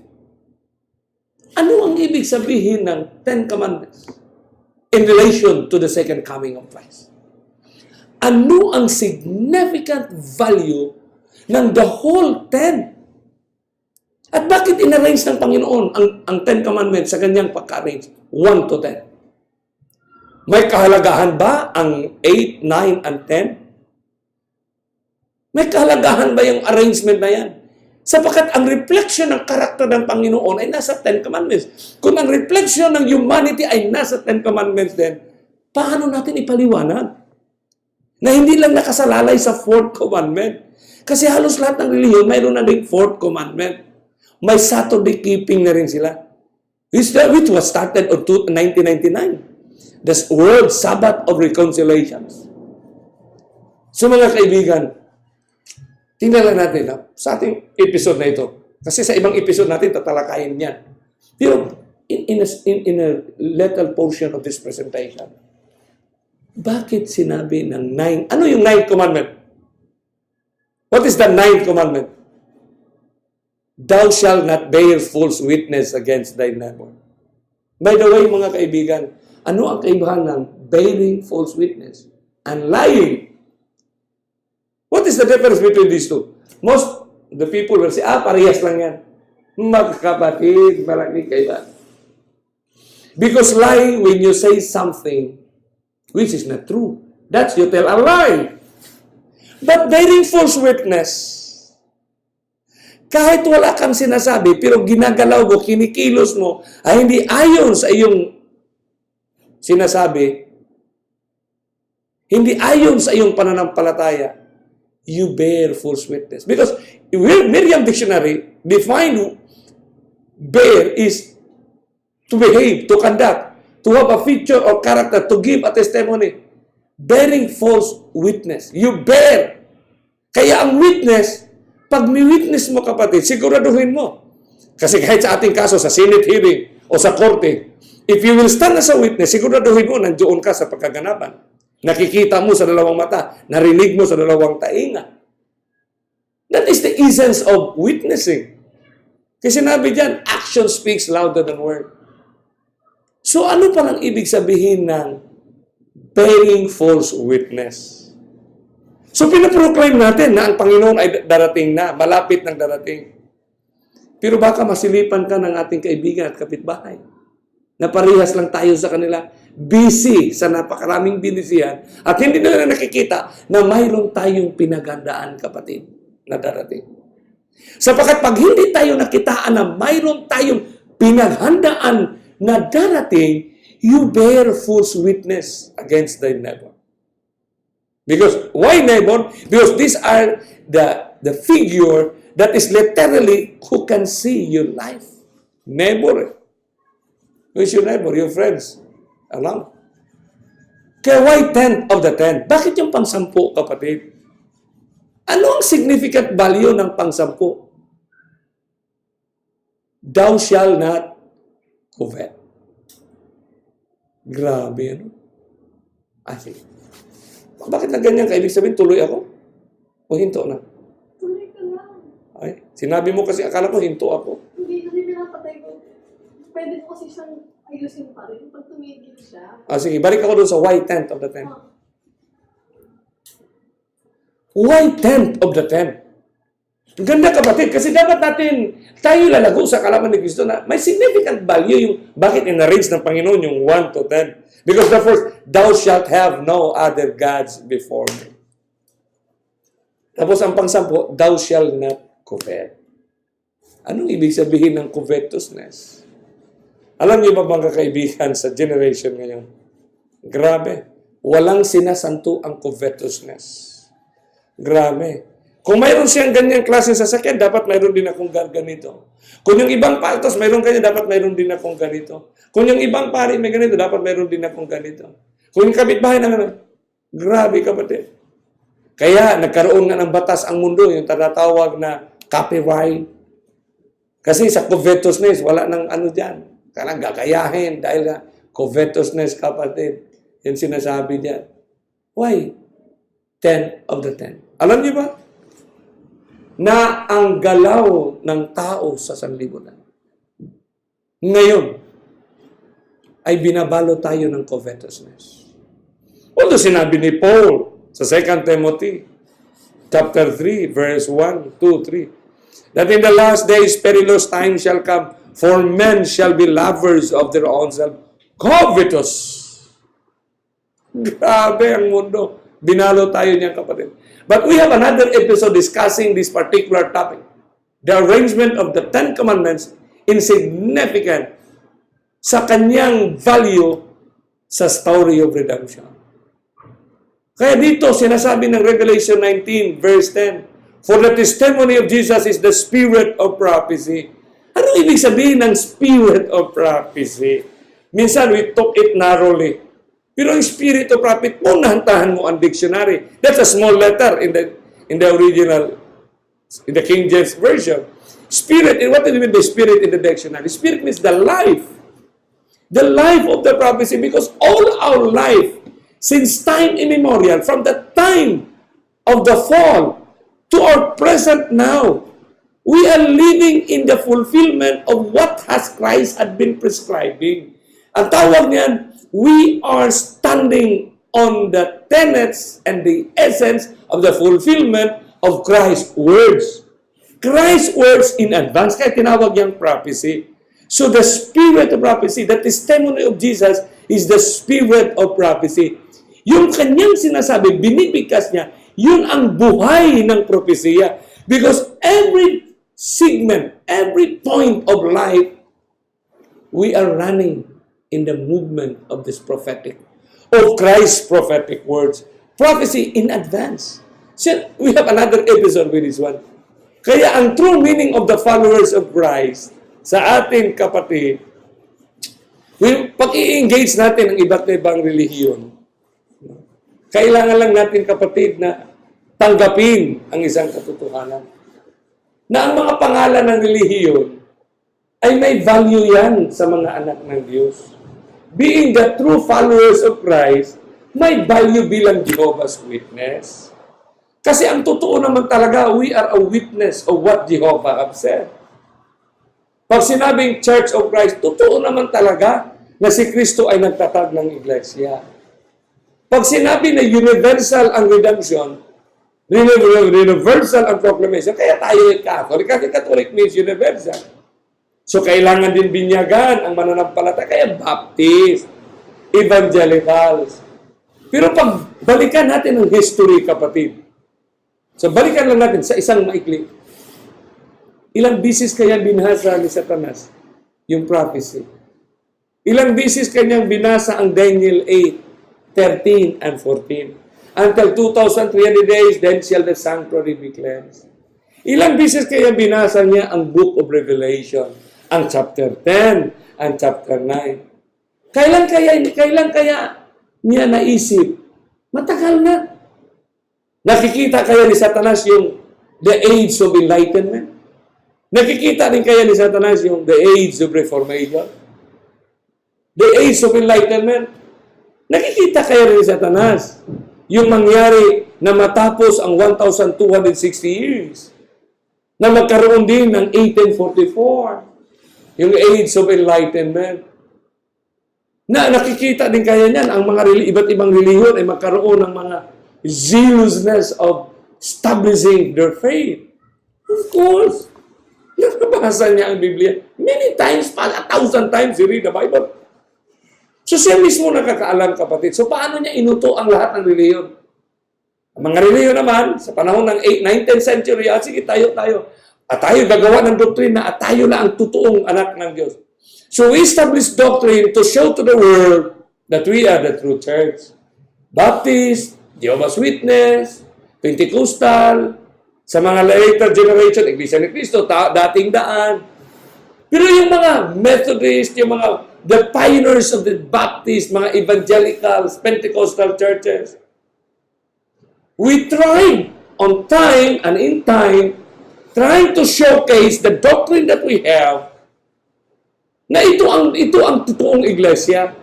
Ano ang ibig sabihin ng 10 Commandments in relation to the second coming of Christ? Ano ang significant value ng the whole 10? At bakit inarrange ng Panginoon ang 10 Commandments sa kanyang pagka-arrange? 1 to 10. May kahalagahan ba ang 8, 9, and 10? May kahalagahan ba yung arrangement na yan? Sapagkat ang reflection ng karakter ng Panginoon ay nasa 10 Commandments. Kung ang reflection ng humanity ay nasa 10 Commandments din, paano natin ipaliwanag? Na hindi lang nakasalalay sa 4th Commandment. Kasi halos lahat ng reliyon mayroon na ding 4th Commandment. May Saturday keeping na rin sila. Which was started on 1999. The World Sabbath of Reconciliations. So mga kaibigan, tingnan lang natin sa ating episode na ito. Kasi sa ibang episode natin, tatalakayin yan. Pero in a little portion of this presentation, bakit sinabi ng 9? Ano yung 9th commandment? What is the 9th commandment? Thou shalt not bear false witness against thy neighbor. By the way, mga kaibigan, ano ang kaibahan ng bearing false witness and lying? What is the difference between these two? Most the people will say, parehas lang yan. Magkapatid, malaki kaibahan. Because lying, when you say something which is not true, that's you tell a lie. But bearing false witness, kahit wala kang sinasabi, pero ginagalaw mo, kinikilos mo, ay hindi ayon sa iyong sinasabi, hindi ayon sa iyong pananampalataya, you bear false witness. Because Merriam Dictionary define bear is to behave, to conduct, to have a feature or character, to give a testimony. Bearing false witness. You bear. Kaya ang witness, pag may witness mo, kapatid, siguraduhin mo. Kasi kahit sa ating kaso, sa Senate hearing o sa korte, if you will stand as a witness, siguraduhin mo, nandiyoon ka sa pagkaganapan. Nakikita mo sa dalawang mata, narinig mo sa dalawang tainga. That is the essence of witnessing. Kasi sinabi dyan, action speaks louder than word. So ano pa ang ibig sabihin ng bearing false witness? So pinaproclaim natin na ang Panginoon ay darating na, malapit ng darating. Pero baka masilipan ka ng ating kaibigan at kapitbahay. Na parehas lang tayo sa kanila. Busy sa napakaraming binisihan. At hindi nila nakikita na mayroon tayong pinagandaan, kapatid, na darating. Sapagkat pag hindi tayo nakitaan na mayroon tayong pinaghandaan na darating, you bear false witness against thy neighbor. Because, why neighbor? Because these are the figure that is literally who can see your life. Neighbor. Who is your neighbor? Your friends. Alam. Kaya why 10 of the 10? Bakit yung pang-10, kapatid? Ano ang significant value ng pang-10? Thou shall not covet. Grabe, ano? Sige. Bakit na ganyan ka? Ibig sabihin, tuloy ako? O hinto na?
Tuloy ka lang.
Ay, sinabi mo kasi, akala ko hinto ako.
Hindi kasi pinapatay ko. Pwede ko kasi siyang ayusin pa rin. Pag tumigil siya.
Sige, balik ako doon sa why 10th of the 10th.
ah,
Why 10th of the 10th? Ang ganda kapatid, kasi dapat natin tayo lalago sa kalaman ni Kristo na may significant value yung bakit in-arrange ng Panginoon yung 1 to 10. Because the first, thou shalt have no other gods before me. Tapos ang pang-10, thou shalt not covet. Anong ibig sabihin ng covetousness? Alam niyo ba mga kaibigan sa generation ngayon? Grabe. Walang sinasanto ang covetousness. Grabe. Kung mayroon siyang ganyang klase sa sasakyan, dapat mayroon din akong ganito. Kung yung ibang paltos, mayroon kanya, dapat mayroon din akong ganito. Kung yung ibang pari may ganito, dapat mayroon din akong ganito. Kung yung kapitbahay naman, grabe kapatid. Kaya nagkaroon nga ng batas ang mundo, yung tinatawag na copyright. Kasi sa covetousness, wala nang ano dyan. Kailangan gagayahin dahil na covetousness kapatid. Yan sinasabi diyan. Why? 10 of the 10. Alam niyo ba? Na ang galaw ng tao sa sanlibutan ngayon ay binabalo tayo ng covetousness. Although sinabi ni Paul sa 2 Timothy chapter 3 verse 1, 2, 3 that in the last days perilous times shall come, for men shall be lovers of their own self, covetous. Grabe ang mundo. Binalo tayo niyan kapatid. But we have another episode discussing this particular topic. The arrangement of the 10 Commandments insignificant sa kanyang value sa story of redemption. Kaya dito, sinasabi ng Revelation 19, verse 10, for the testimony of Jesus is the spirit of prophecy. Ano ibig sabihin ng spirit of prophecy? Minsan, we took it narrowly. Pero ang spirit of prophet, punahantahan mo ang dictionary. That's a small letter in the original, in the King James Version. Spirit, and what do you mean by spirit in the dictionary? Spirit means the life. The life of the prophecy, because all our life, since time immemorial, from the time of the fall to our present now, we are living in the fulfillment of what has Christ had been prescribing. Ang tawag niyan, we are standing on the tenets and the essence of the fulfillment of Christ's words. Christ's words in advance, kaya tinawag niyang prophecy. So the spirit of prophecy, the testimony of Jesus is the spirit of prophecy. Yung kanyang sinasabi, binibigkas niya, yun ang buhay ng propesya. Because every segment, every point of life, we are running in the movement of this prophetic, of Christ's prophetic words. Prophecy in advance. So, we have another episode with this one. Kaya ang true meaning of the followers of Christ sa ating kapatid, pag i-engage natin ang iba't ibang relihiyon, kailangan lang natin kapatid na tanggapin ang isang katotohanan. Na ang mga pangalan ng relihiyon ay may value yan sa mga anak ng Diyos. Being the true followers of Christ, may value bilang Jehovah's Witness. Kasi ang totoo naman talaga, we are a witness of what Jehovah have said. Pag sinabing Church of Christ, totoo naman talaga na si Kristo ay nagtatag ng iglesia. Pag sinabi na universal ang redemption, universal ang proclamation, kaya tayo ay Catholic, kasi Catholic means universal. So, kailangan din binyagan ang mananampalataya, kaya Baptist, Evangelicals. Pero pag balikan natin ang history, kapatid, so balikan lang natin sa isang maikli. Ilang bisis kaya binasa ni Satanas yung prophecy? Ilang bisis kanyang binasa ang Daniel 8, 13 and 14? Until 2,300 days, then shall the sanctuary be cleansed. Ilang bisis kaya binasa niya ang Book of Revelation? Ang chapter 10, ang chapter 9. Kailan kaya niya naisip? Matagal na. Nakikita kaya ni Satanas yung the age of enlightenment? Nakikita din kaya ni Satanas yung the age of reformation? The age of enlightenment? Nakikita kaya ni Satanas yung mangyari na matapos ang 1,260 years? Na magkaroon din ng 1844, yung age of enlightenment. Na nakikita din kaya niyan ang mga iba't ibang relihiyon ay magkaroon ng mga zealousness of establishing their faith. Of course. Nakabasa niya ang Biblia. Many times, 1,000 times, you read the Bible. So siya mismo nakakaalam, kapatid. So paano niya inuto ang lahat ng relihiyon? Ang mga relihiyon naman, sa panahon ng 19th century, sige, tayo. At tayo gagawa ng doktrina at tayo na ang totoong anak ng Diyos. So we establish doctrine to show to the world that we are the true church. Baptist, Jehovah's Witness, Pentecostal, sa mga later generation, Iglesia ni Cristo, dating daan. Pero yung mga Methodist, yung mga the pioneers of the Baptist, mga evangelicals, Pentecostal churches, we tried on time and in time, trying to showcase the doctrine that we have, na ito ang totoong iglesia.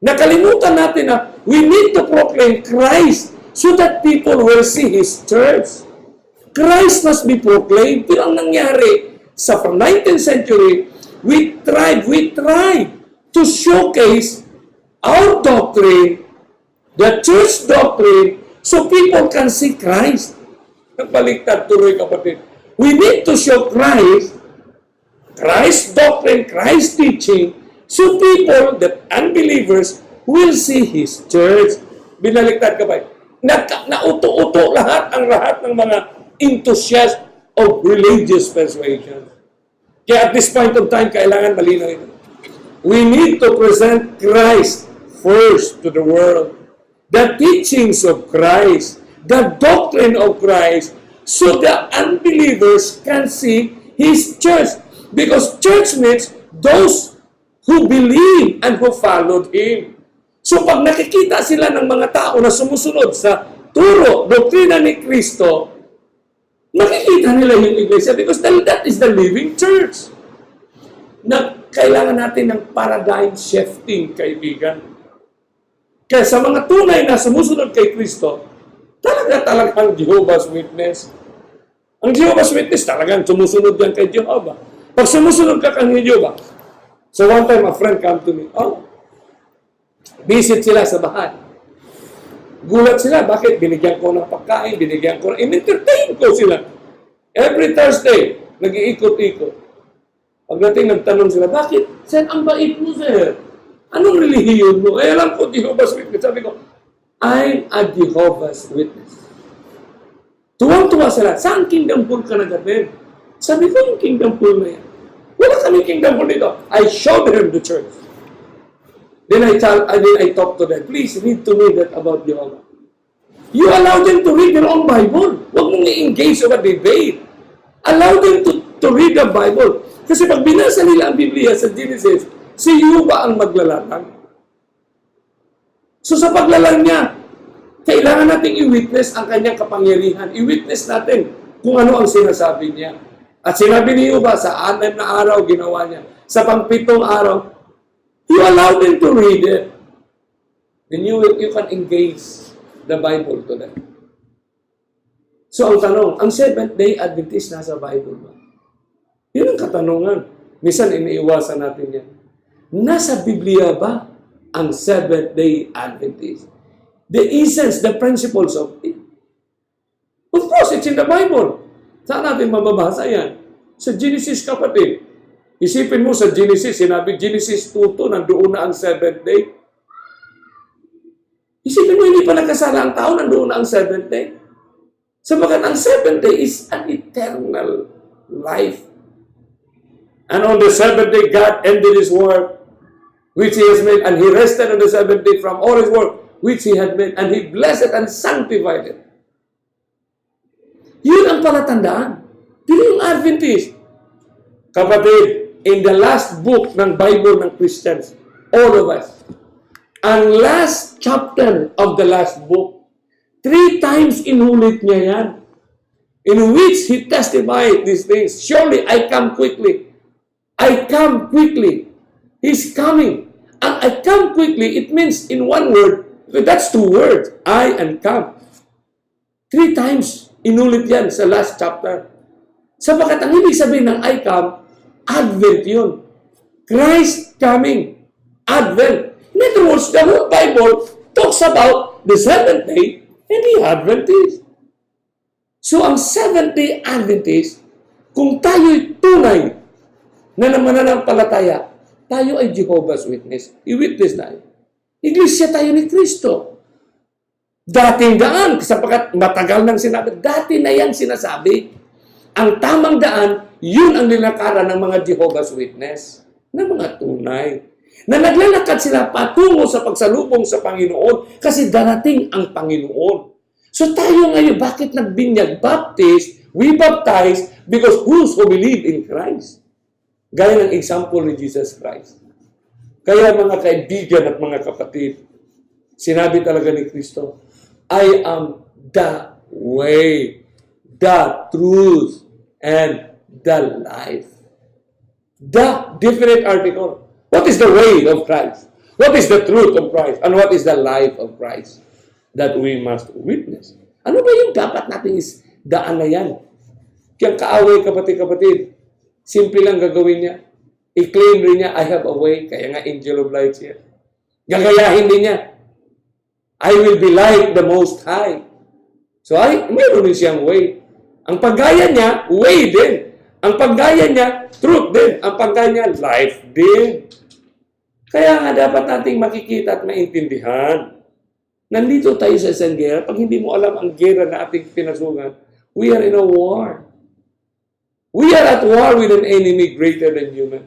Nakalimutan natin na we need to proclaim Christ so that people will see His church. Christ must be proclaimed. Pero ang nangyari sa 19th century, we tried to showcase our doctrine, the church doctrine, so people can see Christ. Nagbaliktad tuloy, kapatid. We need to show Christ's doctrine, Christ's teaching, so people, the unbelievers, will see His church. Binaliktad ka ba? Nauto-uto lahat ng mga enthusiasts of religious persuasion. Kaya at this point of time, kailangan malinaw ito. We need to present Christ first to the world. The teachings of Christ, the doctrine of Christ, so the unbelievers can see His church. Because church means those who believe and who followed Him. So pag nakikita sila ng mga tao na sumusunod sa turo, doktrina ni Kristo, makikita nila yung iglesia because that is the living church. Na kailangan natin ng paradigm shifting, kaibigan. Kaya sa mga tunay na sumusunod kay Kristo, talagang Jehovah's Witness. Ang Jehovah's Witness talagang sumusunod yan kay Jehovah. Pag sumusunod ka kay Jehovah, so one time a friend come to me, visit sila sa bahay. Gulat sila, bakit? Binigyan ko ng pagkain, in-entertain ko sila. Every Thursday, nag-iikot-ikot. Pagdating, nagtanong sila, bakit? Sir, ang bait mo, sir. Anong relihiyon mo? Alam ko, Jehovah's Witness. Sabi ko, I'm a Jehovah's Witness. Tuwang-tuwa sila, saan kingdom pool ka nag-attend? Sabi ko, yung kingdom pool na yan. Wala kami kingdom pool dito. I showed them the church. Then I talk to them, please read to me that about Jehovah. You allow them to read their own Bible. Huwag mong i-engage sa debate. Allow them to read the Bible. Kasi pag binasa nila ang Biblia sa Genesis, si Jehovah ang maglalatang. So sa paglalang niya, kailangan natin i-witness ang kanyang kapangyarihan. I-witness natin kung ano ang sinasabi niya. At sinabi ni Jehovah, sa 6 na araw ginawa niya. Sa pang-7 araw, you allow them to read it. Then you can engage the Bible to them. So ang tanong, ang Seventh-day Adventist nasa Bible ba? Yun ang katanungan. Minsan iniiwasan natin yan. Nasa Biblia ba ang Seventh-day Adventist? The essence, the principles of it. Of course, it's in the Bible. Saan natin mababasa yan? Sa Genesis, kapatid. Isipin mo sa Genesis, sinabi Genesis 2:2, nandoon na ang 7th day. Isipin mo, hindi pa nagkasala ang tao, nandoon na ang 7th day. Sabagat ang 7th day is an eternal life. And on the 7th day, God ended His work, which He has made, and He rested on the 7th day from all His work, which He had made, and He blessed and sanctified it. Yun ang palatandaan. Pero yung Adventist, kapatid, in the last book ng Bible ng Christians, all of us, ang last chapter of the last book, 3 times inulit niya yan. In which he testified these things. Surely I come quickly. I come quickly. He's coming. And I come quickly, it means in one word, that's 2 words. I and come. 3 times inulit yan sa last chapter. Sapagkat ang ibig sabihin ng I come, Advent yun. Christ coming. Advent. In other words, the whole Bible talks about the seventh day and the Adventist. So, ang Seventh-day Adventist, kung tayo'y tunay na mananampalataya, tayo ay Jehovah's Witness. I-witness tayo. Iglesia tayo ni Kristo. Dating daan, sapagkat matagal nang sinabi, dati na yan sinasabi. Ang tamang daan, yun ang nilakaran ng mga Jehovah's Witness, na mga tunay. Na naglalakad sila patungo sa pagsalubong sa Panginoon kasi darating ang Panginoon. So tayo ngayon, bakit nagbinyag? Baptist, we baptize because who believe in Christ. Gaya ng example ni Jesus Christ. Kaya mga kaibigan at mga kapatid, sinabi talaga ni Kristo, I am the way, the truth, and the life. The definite article. What is the way of Christ? What is the truth of Christ? And what is the life of Christ that we must witness? Ano ba yung dapat natin is daan na yan? Kaya kaaway, kapatid-kapatid, simple lang gagawin niya. I-claim rin niya, I have a way. Kaya nga, angel of light siya. Gagayahin din niya. I will be like the Most High. So, mayroon din siyang way. Ang paggaya niya, way din. Ang paggaya niya, truth din. Ang paggaya niya, life din. Kaya nga dapat nating makikita at maintindihan. Nandito tayo sa isang gera. Pag hindi mo alam ang gera na ating pinasukan, we are in a war. We are at war with an enemy greater than human.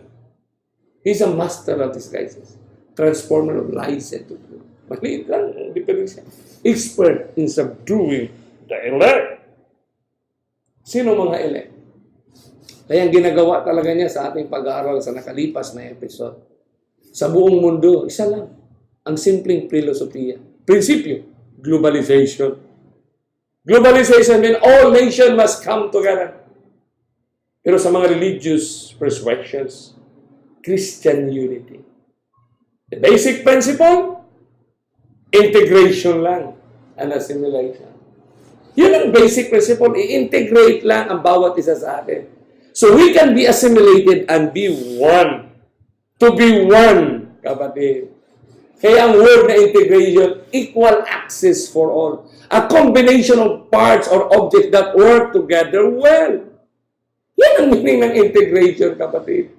He's a master of disguises. Transformer of lies and truth. Maliit lang, hindi pa rin siya. Expert in subduing the elect. Sino mga elect? Kaya ang ginagawa talaga niya sa ating pag-aaral sa nakalipas na episode. Sa buong mundo, isa lang. Ang simpleng filosofiya. Prinsipyo, globalization. Globalization means all nations must come together. Pero sa mga religious persuasions, Christian unity. The basic principle, integration lang and assimilation. Yun ang basic principle, i-integrate lang ang bawat isa sa atin. So we can be assimilated and be one. To be one, kapatid. Kaya ang word na integration, equal access for all. A combination of parts or objects that work together well. Yan ang meaning ng integration, kapatid.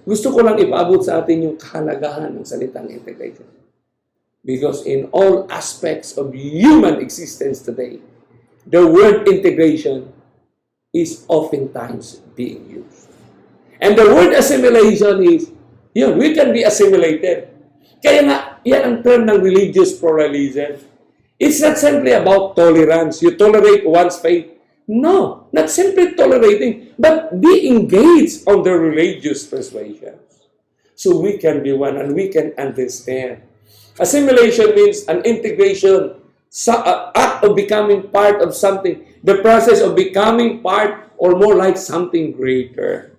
Gusto ko lang ipaabot sa atin yung kahalagahan ng salitang integration. Because in all aspects of human existence today, the word integration is oftentimes being used. And the word assimilation is, we can be assimilated. Kaya nga, yan ang term ng religious pluralism. It's not simply about tolerance. You tolerate one's faith. No, not simply tolerating, but be engaged on their religious persuasions. So we can be one and we can understand. Assimilation means an integration, act of becoming part of something, the process of becoming part or more like something greater.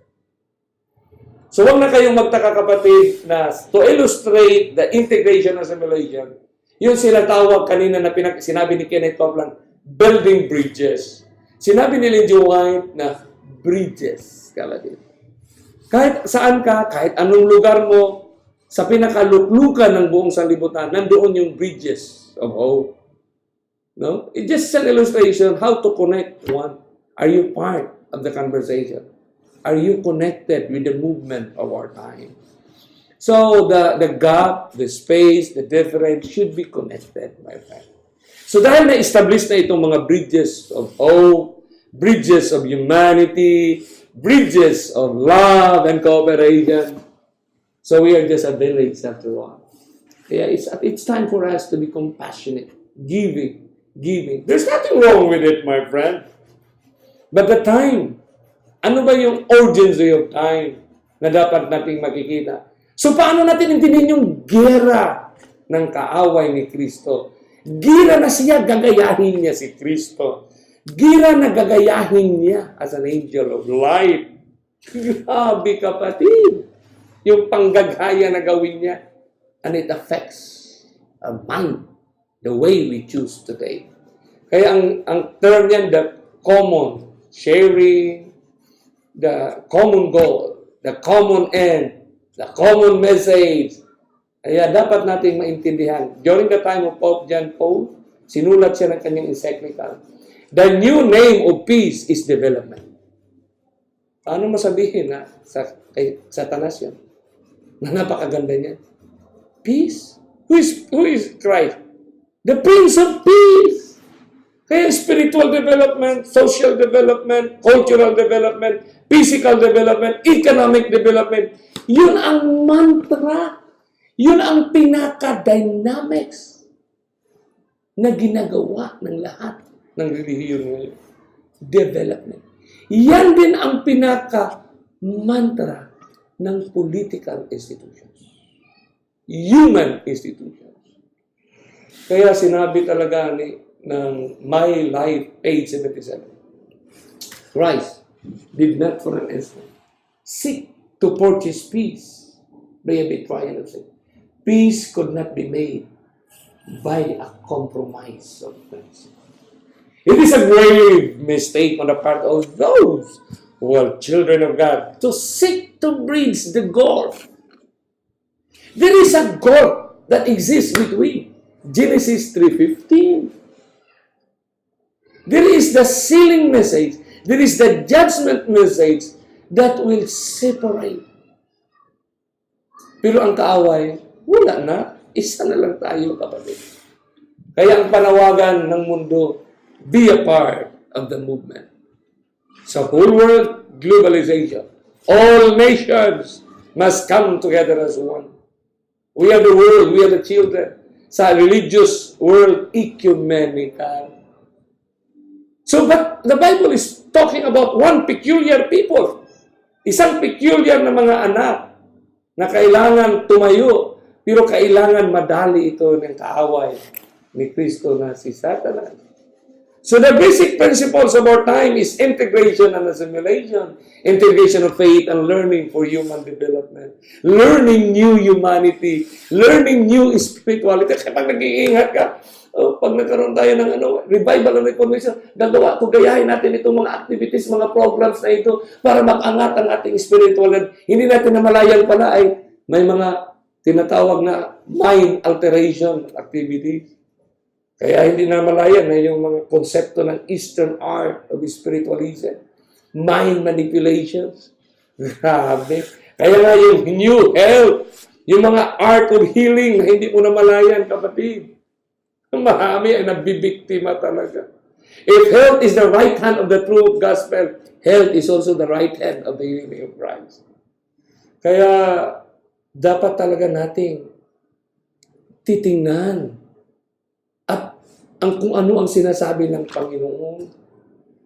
So huwag na kayong magtaka, kapatid, na to illustrate the integration and assimilation, yung sinatawag kanina na sinabi ni Kenneth Copeland, building bridges. Sinabi ni Ellen G. White na bridges, kapatid. Kahit saan ka, kahit anong lugar mo, sa pinakaluklukan ng buong sanlibutan, nandoon yung bridges of hope. No? It's just an illustration how to connect one. Are you part of the conversation? Are you connected with the movement of our time? So the gap, the space, the difference should be connected, my friend. So dahil na-establish na itong mga bridges of hope, bridges of humanity, bridges of love and cooperation, so we are just a village after all. Kaya it's time for us to be compassionate, giving. There's nothing wrong with it, my friend. But the time, ano ba yung urgency of time na dapat nating makikita? So paano natin intindihin yung gera ng kaaway ni Kristo? Gira na siya, gagayahin niya si Kristo. Gira na gagayahin niya as an angel of light. Grabe, kapatid. Yung panggagaya na gawin niya. And it affects our mind, the way we choose today. Kaya ang term niyan, the common sharing, the common goal, the common end, the common message. Kaya dapat nating maintindihan. During the time of Pope John Paul, sinulat siya ng kanyang encyclical. The new name of peace is development. Paano masabihin na kay Satanas yun? Na napakaganda niya. Peace? Who is Christ? The Prince of Peace. Kaya spiritual development, social development, cultural development, physical development, economic development, yun ang mantra. Yun ang pinaka-dynamics na ginagawa ng lahat ng relihiyon ngayon. Development. Yan din ang pinaka-mantra ng political institutions. Human institutions. Kaya sinabi talaga ng My Life, page 77, Christ did not for an instant seek to purchase peace by a betrayal of sin. Peace could not be made by a compromise of principle. It is a grave mistake on the part of those who are children of God to seek to bridge the gulf. There is a gulf that exists between Genesis 3:15. There is the sealing message. There is the judgment message that will separate. Pero ang kaaway, wala na. Isa na lang tayo, kapatid. Kaya ang panawagan ng mundo, be a part of the movement. Sa whole world, globalization. All nations must come together as one. We are the world, we are the children. Sa religious world, ecumenical. So, but the Bible is talking about one peculiar people. Isang peculiar na mga anak na kailangan tumayo, pero kailangan madali ito ng kaaway ni Kristo na si Satanas. So the basic principles of our time is integration and assimilation. Integration of faith and learning for human development. Learning new humanity. Learning new spirituality. Kasi pag nag-iingat ka, pag nagkaroon tayo ng revival and reformation, gagawa, gayahin natin itong mga activities, mga programs na ito para mag-angat ang ating spiritual. Hindi natin namalayan pala ay may mga tinatawag na mind alteration activities. Kaya hindi namalayan na yung mga konsepto ng Eastern art of spiritualism. Mind manipulations. Grabe. Kaya nga yung new health, yung mga art of healing na hindi mo namalayan, kapatid. Marami ay nabibiktima talaga. If health is the right hand of the true gospel, health is also the right hand of the healing of Christ. Kaya dapat talaga nating titingnan at kung ano ang sinasabi ng Panginoon.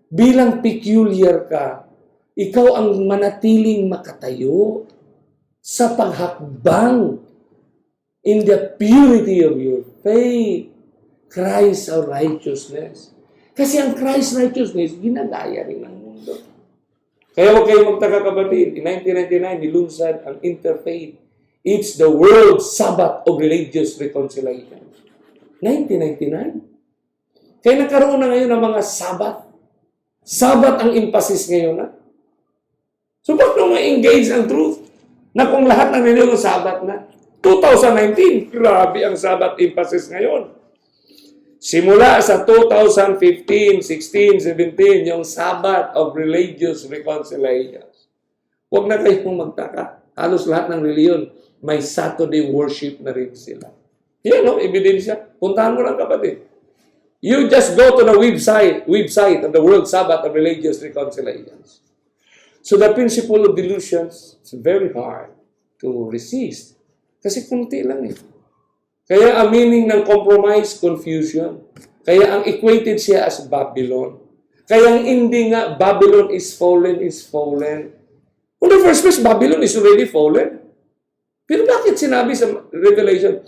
Bilang peculiar ka, ikaw ang manatiling makatayo sa paghakbang in the purity of your faith. Christ our righteousness. Kasi ang Christ righteousness, ginagaya rin ng mundo. Kaya huwag kayong magtaka, kapatid. In 1999, nilunsad ang Interfaith. It's the World Sabbath of Religious Reconciliation. 1999. Kaya nagkaroon na ngayon ng mga Sabbath. Sabbath ang emphasis ngayon na. So, ba't nung ma-engage ang truth? Na kung lahat ng ninyo Sabbath na. 2019, grabe ang Sabbath emphasis ngayon. Simula sa 2015, 16, 17, yung Sabbath of Religious Reconciliation. Huwag na kayong magtaka. Halos lahat ng reliyon, may Saturday worship na rin sila. Yan, no? Ebidensya. Puntahan mo lang, kapatid. You just go to the website of the World Sabbath of Religious Reconciliations. So the principle of delusions is very hard to resist. Kasi kunti lang eh. Kaya ang meaning ng compromise, confusion. Kaya ang equated siya as Babylon. Kaya ang hindi nga, Babylon is fallen, is fallen. On the first place, Babylon is already fallen. Pero bakit sinabi sa Revelation,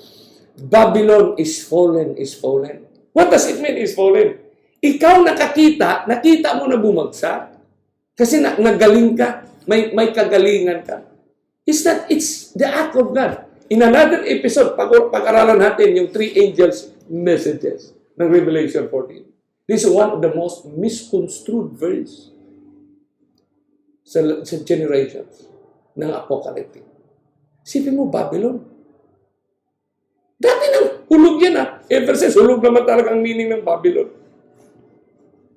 Babylon is fallen, is fallen. What does it mean is fallen? Ikaw nakita mo na bumagsak. Kasi nagaling ka, may kagalingan ka. It's the act of God. In another episode, pag-aralan natin yung three angels' messages ng Revelation 14. This is one of the most misconstrued verse sa generations ng Apocalyptic. Sipin mo, Babylon. Dati nang hulog yan Ever since, hulog naman talaga ang meaning ng Babylon.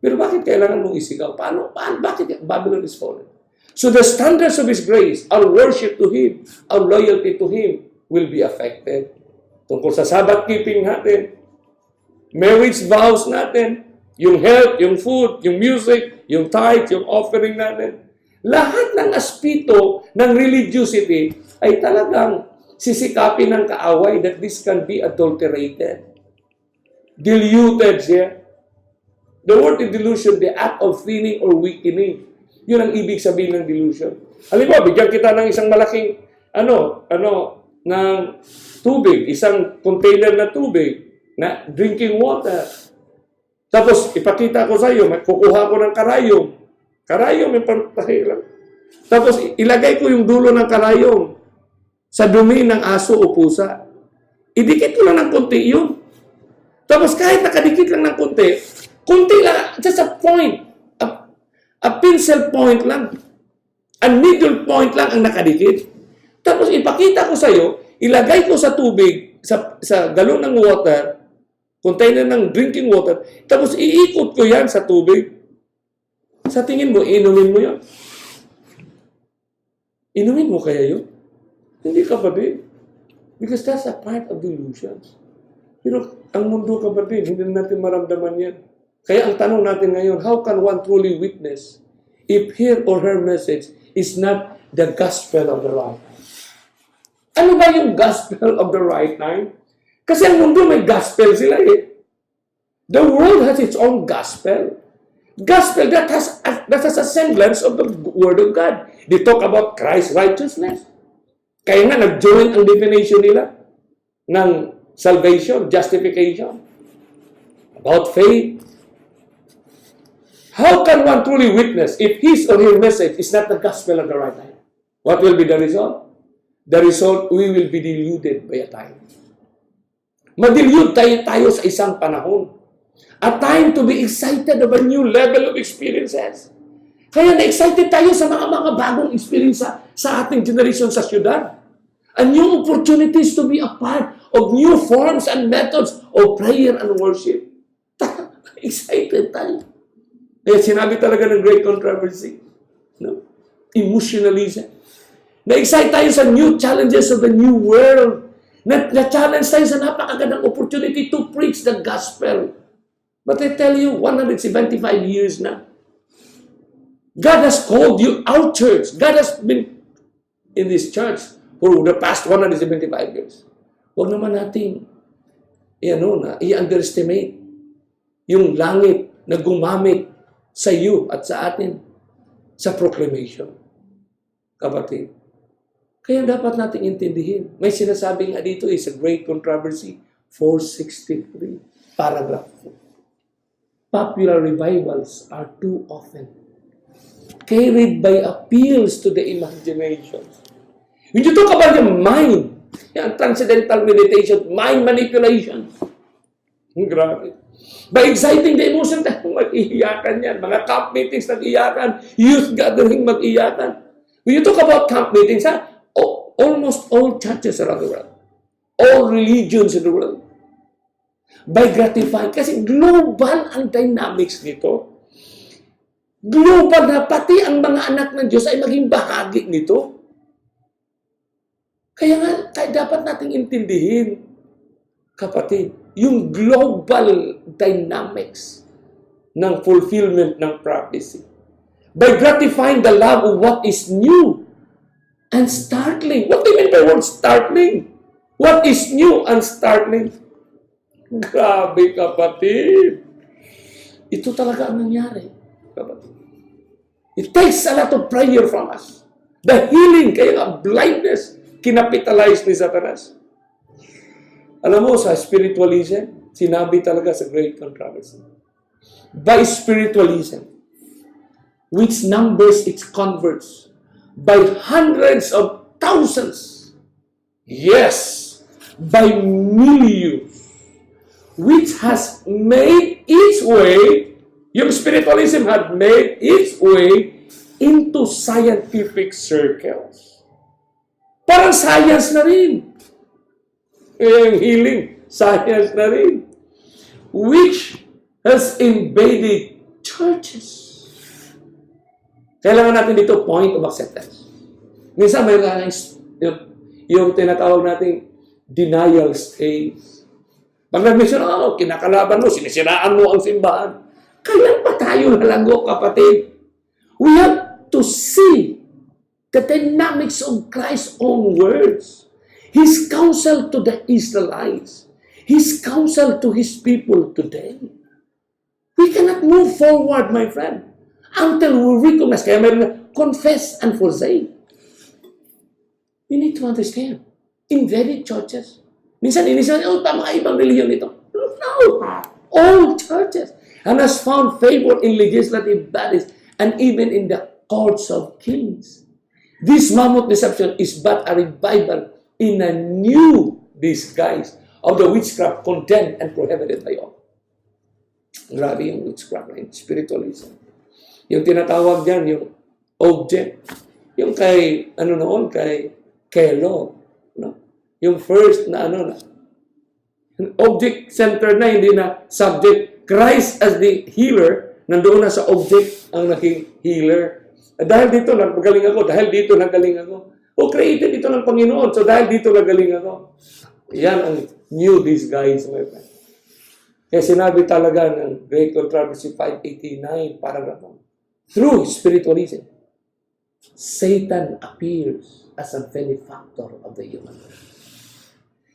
Pero bakit kailangan mong isigaw? Bakit Babylon is fallen? So the standards of His grace, our worship to Him, our loyalty to Him, will be affected. Tungkol sa Sabbath keeping natin, marriage vows natin, yung health, yung food, yung music, yung tithe, yung offering natin. Lahat ng aspito ng religiosity ay talagang sisikapin ng kaaway that this can be adulterated. Diluted siya. The word in delusion, the act of thinning or weakening. Yun ang ibig sabihin ng delusion. Halimbawa, bigyan kita ng isang malaking ng tubig, isang container na tubig, na drinking water. Tapos, ipakita ko sa iyo, kukuha ko ng karayom. Karayom, may pantay lang. Tapos, ilagay ko yung dulo ng karayom sa dumi ng aso o pusa. Idikit ko lang ng konti yun. Tapos, kahit nakadikit lang ng konti lang, just a point, a pencil point lang, a needle point lang ang nakadikit. Tapos ipakita ko sa iyo, ilagay ko sa tubig, sa galon ng water, container ng drinking water, tapos iikot ko yan sa tubig. Sa tingin mo, inumin mo yan? Inumin mo kaya yun? Hindi kapatid. Because that's a part of delusions. Pero ang mundo kapatid, hindi natin maramdaman yan. Kaya ang tanong natin ngayon, how can one truly witness if his or her message is not the gospel of the right time? Ano ba yung gospel of the right time? Kasi ang mundo may gospel sila The world has its own gospel. Gospel that has a semblance of the Word of God. They talk about Christ's righteousness. Kaya nga nag-join ang definition nila ng salvation, justification, about faith. How can one truly witness if his or her message is not the gospel of the right time? What will be the result? The result, we will be deluded by a time. Madilude tayo sa isang panahon. A time to be excited of a new level of experiences. Kaya na-excited tayo sa mga bagong experience sa ating generation sa syudad. And new opportunities to be a part of new forms and methods of prayer and worship. Excited tayo. Kaya sinabi talaga ng great controversy. No? Emotionalism. Na-excite tayo sa new challenges of the new world. Na-challenge tayo sa napakagandang opportunity to preach the gospel. But I tell you, 175 years na, God has called you out church. God has been in this church for the past 175 years. Huwag naman natin i-underestimate yung langit na gumamit sa iyo at sa atin sa proclamation. Kapatid. Kaya dapat natin intindihin. May sinasabi nga dito is a great controversy, 463, paragraph 4. Popular revivals are too often carried by appeals to the imaginations. When you talk about the mind, yung transcendental meditation, mind manipulation, grabe. By exciting the emotion, mag-iiyakan yan. Mga camp meetings nag-iyakan, youth gathering mag-iyakan. When you talk about camp meetings, almost all churches around the world, all religions in the world, by gratifying, kasi global ang dynamics nito. Global na pati ang mga anak ng Diyos ay maging bahagi nito. Kaya dapat nating intindihin, kapatid, yung global dynamics ng fulfillment ng prophecy. By gratifying the love of what is new and startling. What do you mean by word startling? What is new and startling? Grabe, kapatid. Ito talaga ang nangyari, kapatid. It takes a lot of prayer from us. The healing, kaya nga blindness, kinapitalize ni Satanas. Alam mo, sa spiritualism, sinabi talaga sa Great Controversy. By spiritualism, which numbers its converts by hundreds of thousands, yes, by millions, which has made its way, yung spiritualism had made its way into scientific circles. Parang science na rin. Yung healing, science na rin. Which has invaded churches. Kailangan natin dito point of acceptance. Minsan may yung tinatawag nating denial stage. Pag nag-mission, kinakalaban mo, sinisiraan mo ang simbahan. Kailan pa tayo nalago, kapatid? We have to see the dynamics of Christ's own words. His counsel to the Israelites. His counsel to His people today. We cannot move forward, my friend, until we recognize, kaya mayroon confess and forsake. We need to understand. Invaded churches. Minsan inisan, tama ibang religion ito. No. All churches. And has found favor in legislative bodies and even in the courts of kings. This mammoth deception is but a revival in a new disguise of the witchcraft condemned and prohibited by all. Grabe yung witchcraft na spiritualism. Yung tinatawag dyan, yung object. Yung kay, kay Kellogg. No? Yung first na object-centered na, hindi na subject. Christ as the healer, nandoon na sa object ang naging healer. Dahil dito nagaling ako, dahil dito nagaling ako. Created ito ng Panginoon, so dahil dito nagaling ako. Yan ang new disguise, my friend. Kaya sinabi talaga ng Great Controversy 589, paragraph 1. Through spiritualism, Satan appears as a benefactor of the human race.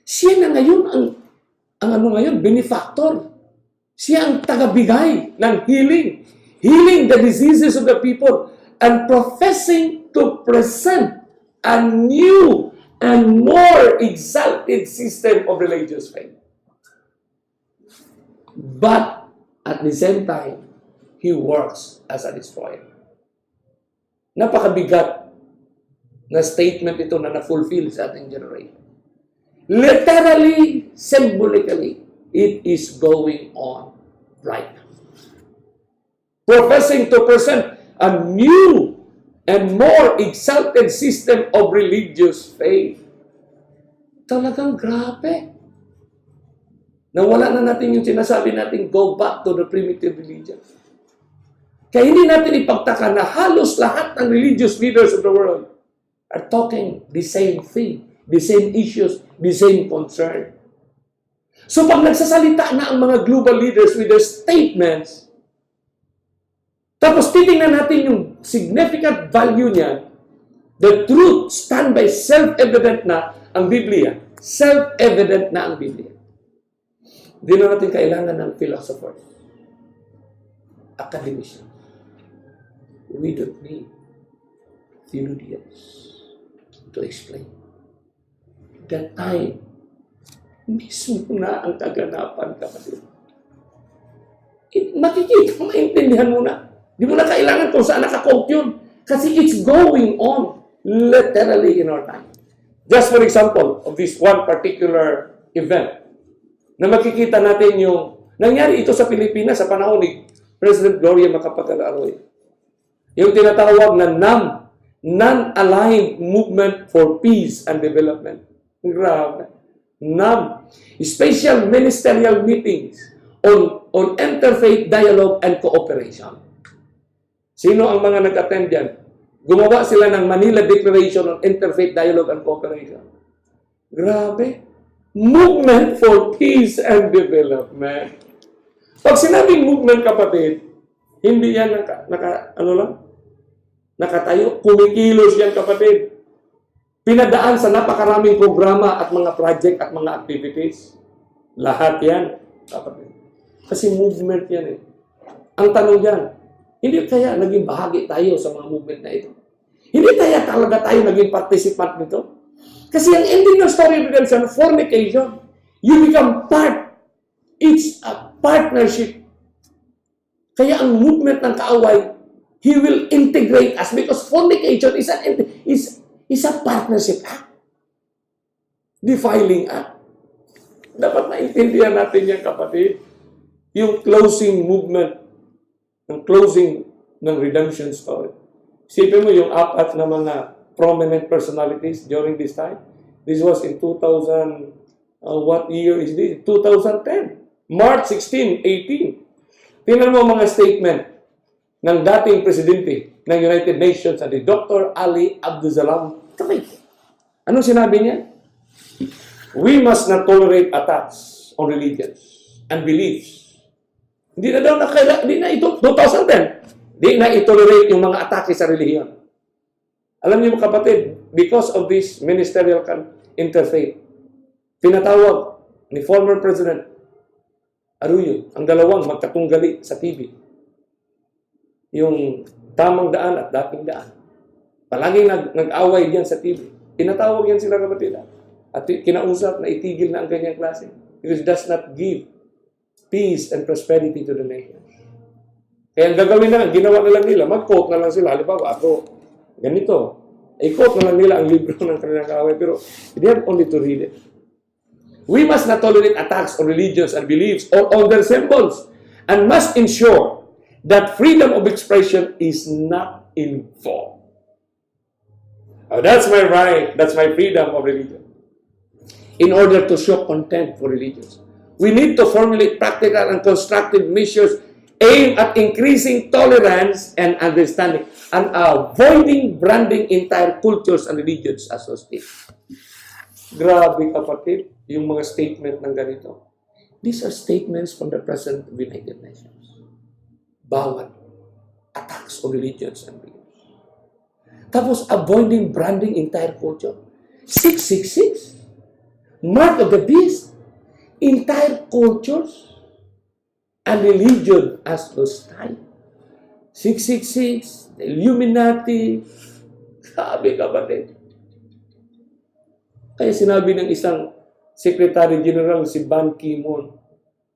Siya na ngayon ang benefactor. Siya ang tagabigay ng healing. Healing the diseases of the people and professing to present a new and more exalted system of religious faith. But at the same time, he works as a destroyer. Napakabigat na statement ito na na-fulfill sa ating generation. Literally, symbolically, it is going on right now. Professing to present a new and more exalted system of religious faith. Talagang grabe. Nawala na natin yung sinasabi natin, go back to the primitive religion. Kaya hindi natin ipagtaka na halos lahat ng religious leaders of the world are talking the same thing, the same issues, the same concern. So pag nagsasalita na ang mga global leaders with their statements, tapos titingnan natin yung significant value niya, the truth stand by self-evident na ang Biblia. Self-evident na ang Biblia. Hindi na natin kailangan ng philosophers, academicians. We don't need theologians to explain. The time mismo na ang kaganapan, kapatid. Makikita, maintindihan mo na. Di mo na kailangan kung saan nakakote yun. Kasi it's going on literally in our time. Just for example, of this one particular event, na makikita natin yung nangyari ito sa Pilipinas sa panahon ni President Gloria Macapagal-Arroyo. Yung tinatawag na NAM, Non-Aligned Movement for Peace and Development. Grabe. NAM. Special Ministerial Meetings on Interfaith Dialogue and Cooperation. Sino ang mga nag-attend dyan? Gumawa sila ng Manila Declaration on Interfaith Dialogue and Cooperation. Grabe. Movement for Peace and Development. Pag sinabing movement, kapatid, hindi yan nakatayo. Kumikilos yan, kapatid. Pinadaan sa napakaraming programa at mga project at mga activities. Lahat yan, kapatid. Kasi movement yan eh. Ang tanong yan, hindi kaya naging bahagi tayo sa mga movement na ito? Hindi kaya talaga tayo naging participant nito? Kasi ang ending ng story of redemption, fornication. You become part. It's a partnership. Kaya ang movement ng kaaway, he will integrate us because fornication is a partnership act. Defiling act. Dapat maintindihan natin yan, kapatid. Yung closing movement, yung closing ng redemption story. Isipin mo yung apat na mga prominent personalities during this time. This was in 2000, what year is this? 2010. March 16, 18. Tingnan mo mga statement ng dating presidente ng United Nations, ni Dr. Ali Abdul Salam. Anong sinabi niya? We must not tolerate attacks on religions and beliefs. Hindi na daw hindi na ito, 2010, hindi na itolerate yung mga atake sa relihiyon. Alam niyo mga kapatid, because of this ministerial interfaith, pinatawag ni former President Arroyo ang dalawang magkatunggali sa TV. Yung tamang daan at dating daan. Palaging nag-away diyan sa TV. Tinatawag yan sila, kapatid. At kinausap na itigil na ang ganyang klase. Because it does not give peace and prosperity to the nation. Kaya ang gagawin na, ginawa na lang nila, mag-quote na lang sila. Halimbawa, ako, ganito. I-quote na lang nila ang libro ng kanilang kaaway, pero they have only to read it. We must not tolerate attacks on religions and beliefs or on their symbols, and must ensure that freedom of expression is not involved. That's my right. That's my freedom of religion. In order to show contempt for religions, we need to formulate practical and constructive measures aimed at increasing tolerance and understanding and avoiding branding entire cultures and religions as hostile. Grabe, kapatid, yung mga statement ng ganito. These are statements from the President of the United Nations. Bawat attacks on religions and beliefs. Tapos, avoiding branding entire culture. 666. Mark of the beast. Entire cultures and religion as hostile. 666. The Illuminati. Sabi, kapatid. Kaya sinabi ng isang Secretary General si Ban Ki-moon,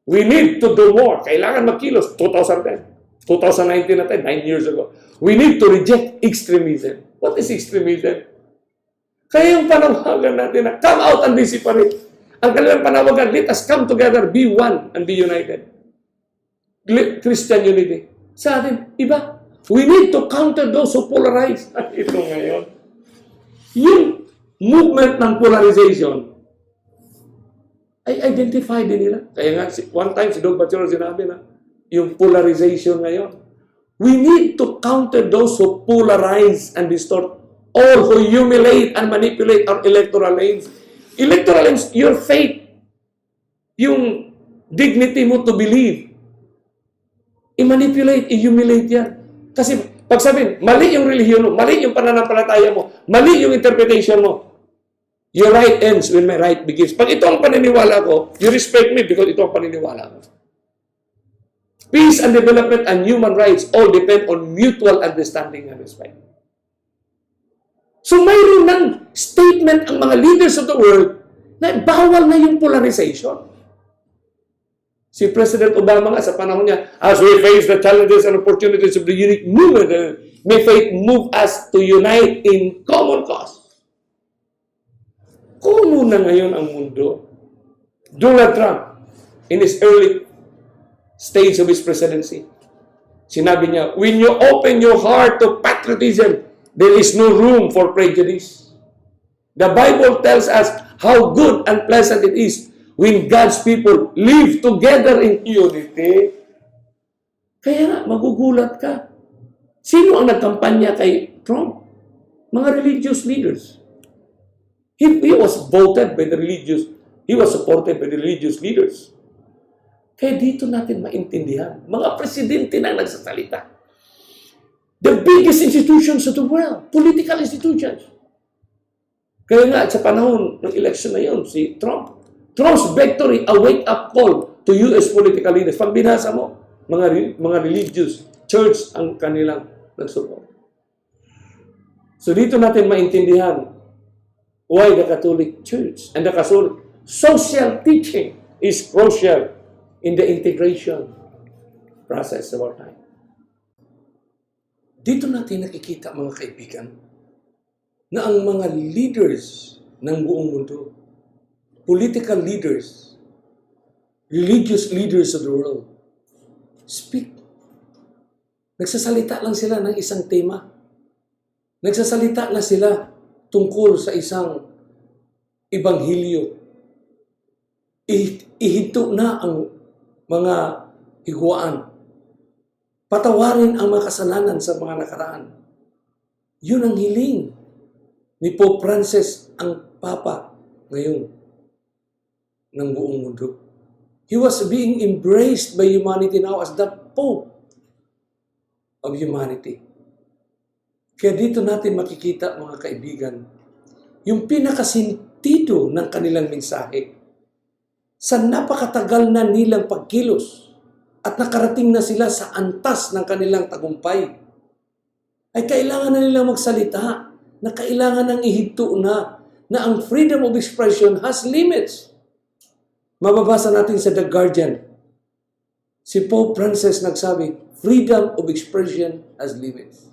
we need to do more. Kailangan magkilos. 2010. 2019 natin, 9 years ago. We need to reject extremism. What is extremism? Kaya yung panawagan natin na come out and be separate. Ang kanilang panawagan, let us come together, be one, and be united. Christian unity. Sa atin, iba. We need to counter those who polarize. Ito ngayon. Yung movement ng polarization ay identify din nila. Kaya nga, one time si Doug Batchelor sinabi na, yung polarization ngayon. We need to counter those who polarize and distort, all who humiliate and manipulate our electoral aims. Electoral aims, your faith, yung dignity mo to believe, i-manipulate, i-humiliate yan. Kasi pag sabihin, mali yung relihiyon mo, mali yung pananampalataya mo, mali yung interpretation mo, your right ends when my right begins. Pag ito ang paniniwala ko, you respect me because ito ang paniniwala ko. Peace and development and human rights all depend on mutual understanding and respect. So mayroon ng statement ang mga leaders of the world na bawal na yung polarization. Si President Obama nga sa panahon niya, as we face the challenges and opportunities of the unique movement, may faith move us to unite in common cause. Kung na ngayon ang mundo, Donald Trump, in his early stage of his presidency, sinabi niya, when you open your heart to patriotism, there is no room for prejudice. The Bible tells us how good and pleasant it is when God's people live together in unity. Kaya nga, magugulat ka. Sino ang nagkampanya kay Trump? Mga religious leaders. He was voted by the religious, he was supported by the religious leaders. Kaya dito natin maintindihan, mga presidente na nagsasalita. The biggest institutions of the world, political institutions. Kaya nga, sa panahon ng election na yun, si Trump's victory, a wake-up call to U.S. political leaders. Pag binasa mo, mga religious church ang kanilang nagsupport. So dito natin maintindihan why the Catholic Church and the Social teaching is crucial in the integration process of our time. Dito natin nakikita, mga kaibigan, na ang mga leaders ng buong mundo, political leaders, religious leaders of the world, speak. Nagsasalita lang sila ng isang tema. Nagsasalita na sila tungkol sa isang ebanghelyo. Ihinto na ang mga higwaan. Patawarin ang mga kasalanan sa mga nakaraan. Yun ang hiling ni Pope Francis, ang Papa ngayon ng buong mundo. He was being embraced by humanity now as the Pope of humanity. Kaya dito natin makikita, mga kaibigan, yung pinakasintido ng kanilang mensahe sa napakatagal na nilang pagkilos at nakarating na sila sa antas ng kanilang tagumpay, ay kailangan na nilang magsalita na kailangan ng ihinto na ang freedom of expression has limits. Mababasa natin sa The Guardian, si Pope Francis nagsabi, freedom of expression has limits.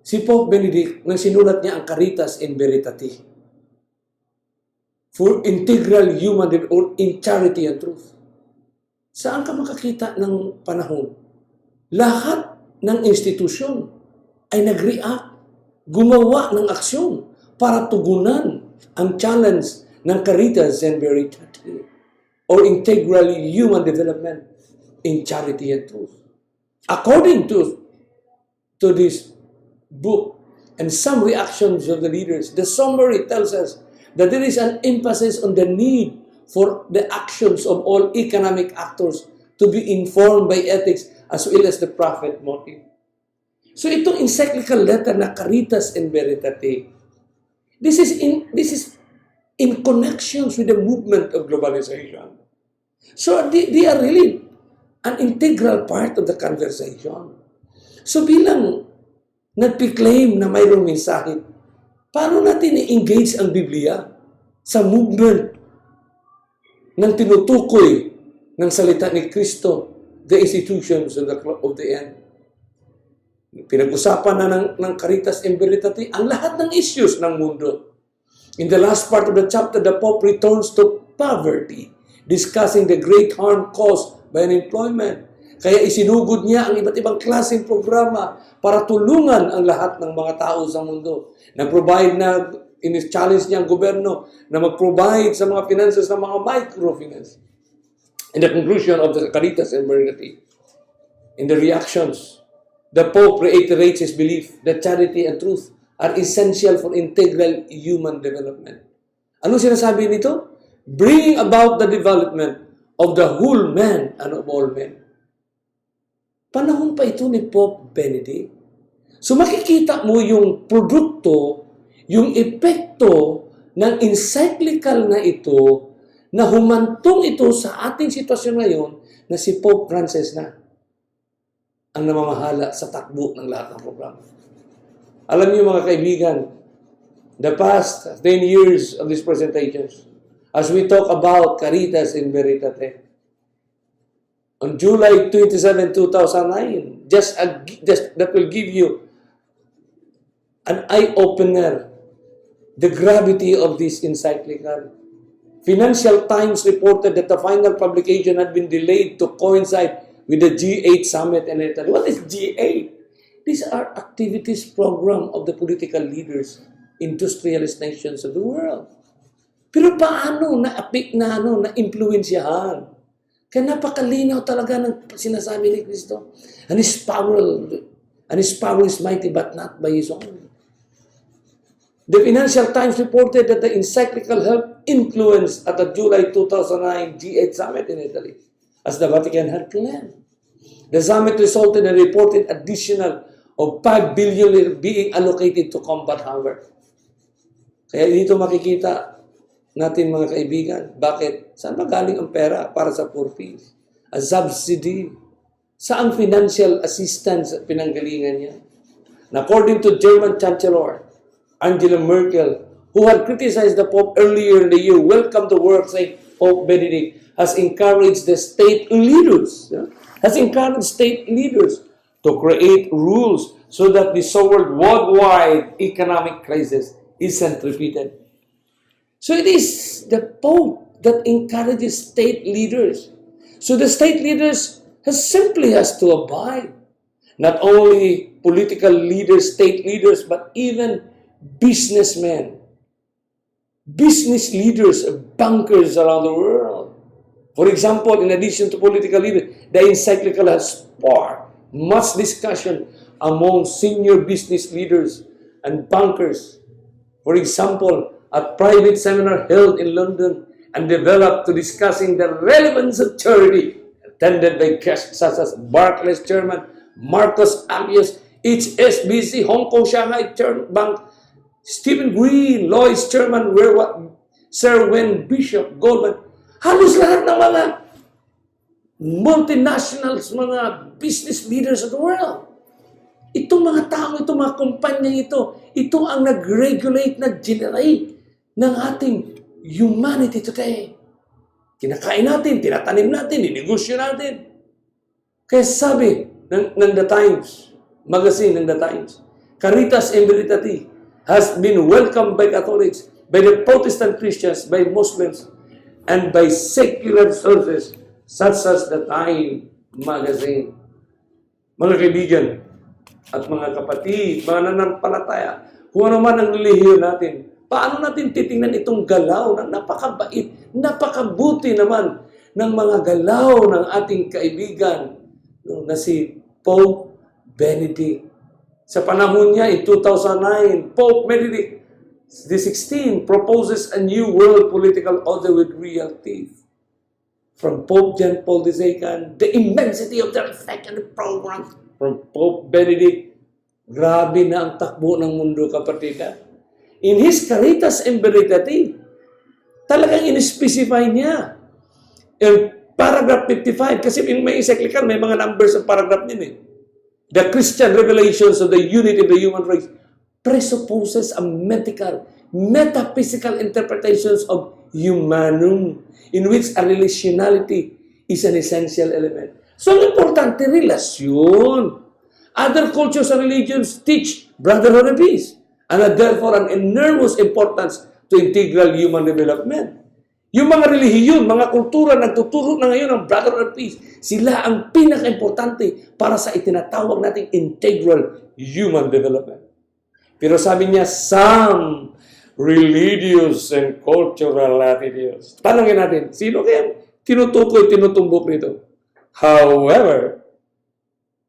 Si Pope Benedict, nang sinulat niya ang Caritas in Veritate, for integral human or in charity and truth. Saan ka makakita ng panahon? Lahat ng institusyon ay nag-react, gumawa ng aksyon para tugunan ang challenge ng Caritas and Veritate or integral human development in charity and truth. According to this book and some reactions of the leaders, the summary tells us that there is an emphasis on the need for the actions of all economic actors to be informed by ethics as well as the profit motive. So itong encyclical letter na Caritas in Veritate, this is in connections with the movement of globalization. So they are really an integral part of the conversation. So bilang nagpi-claim na mayroong mensahe, paano natin i-engage ang Biblia sa movement ng tinutukoy ng salita ni Kristo, the institutions of the end? Pinag-usapan na ng Caritas in Veritate ang lahat ng issues ng mundo. In the last part of the chapter, the Pope returns to poverty, discussing the great harm caused by unemployment. Kaya isinugod niya ang iba't ibang klaseng programa para tulungan ang lahat ng mga tao sa mundo. Nag-provide na, in-challenge niya ang gobyerno na mag-provide sa mga finances ng mga microfinance. In the conclusion of the Caritas in Veritate, in the reactions, the Pope reiterates his belief that charity and truth are essential for integral human development. Ano sinasabi nito? Bringing about the development of the whole man and of all men. Panahon pa ito ni Pope Benedict. So makikita mo yung produkto, yung epekto ng encyclical na ito na humantong ito sa ating sitwasyon ngayon na si Pope Francis na ang namamahala sa takbo ng lahat ng programa. Alam niyo, mga kaibigan, the past 10 years of these presentations, as we talk about Caritas in Veritate, on July 27, 2009, just that will give you an eye-opener, the gravity of this encyclical. Financial Times reported that the final publication had been delayed to coincide with the G8 summit in Italy. What is G8? These are activities program of the political leaders, industrialist nations of the world. Pero paano na-impluensyahan? Kaya napakalinaw talaga ng sinasabi ni Kristo. And His power is mighty but not by His own. The Financial Times reported that the encyclical helped influence at the July 2009 G8 summit in Italy, as the Vatican had planned. The summit resulted in a reported additional of 5 billion being allocated to combat hunger. Kaya dito makikita natin, mga kaibigan, bakit? Saan ba galing ang pera para sa poor peace? A subsidy. Saan financial assistance pinanggalingan niya? And according to German Chancellor Angela Merkel, who had criticized the Pope earlier in the year, welcomed the work, saying Pope Benedict has encouraged the state leaders, to create rules so that the so-called worldwide economic crisis isn't repeated. So it is the Pope that encourages state leaders. So the state leaders simply has to abide. Not only political leaders, state leaders, but even businessmen, business leaders, bankers around the world. For example, in addition to political leaders, the encyclical has sparked much discussion among senior business leaders and bankers. For example, a private seminar held in London and developed to discussing the relevance of charity, attended by guests such as Barclays Chairman Marcus Aurelius, HSBC, Hong Kong Shanghai Bank, Stephen Green, Lloyd's Chairman, Sir Wen Bishop, Goldman. Halos lahat ng mga multinationals, mga business leaders of the world. Itong mga tao, itong mga kumpanya ito ang nag-regulate, nag-generate ng ating humanity today. Kinakain natin, tinatanim natin, ninegosyo natin. Kaya sabi ng The Times, magazine ng The Times, Caritas in Veritate has been welcomed by Catholics, by the Protestant Christians, by Muslims, and by secular sources such as The Time magazine. Mga kaibigan at mga kapatid, mga nanampalataya, kung ano man ang relihiyon natin, paano natin titingnan itong galaw na napakabait, napakabuti naman ng mga galaw ng ating kaibigan na si Pope Benedict. Sa panahon niya, in 2009, Pope Benedict XVI proposes a new world political order with real teeth. From Pope John Paul II, the immensity of their effect and the program from Pope Benedict, grabe na ang takbo ng mundo, kapatid. In his Caritas in Veritate, talagang in-specify niya. In paragraph 55, kasi may encyclical, may mga numbers sa paragraph din eh. The Christian revelations of the unity of the human race presupposes a metaphysical interpretations of humanum, in which a relationality is an essential element. So, ang importante, relasyon. Other cultures and religions teach brotherhood and peace, and are therefore an enormous importance to integral human development. Yung mga relihiyon, mga kultura, nagtuturo na ngayon ng brotherhood and peace, sila ang pinaka-importante para sa itinatawag nating integral human development. Pero sabi niya, some religious and cultural attitudes. Tanongin natin, sino kaya tinutukoy, tinutumbok nito? However,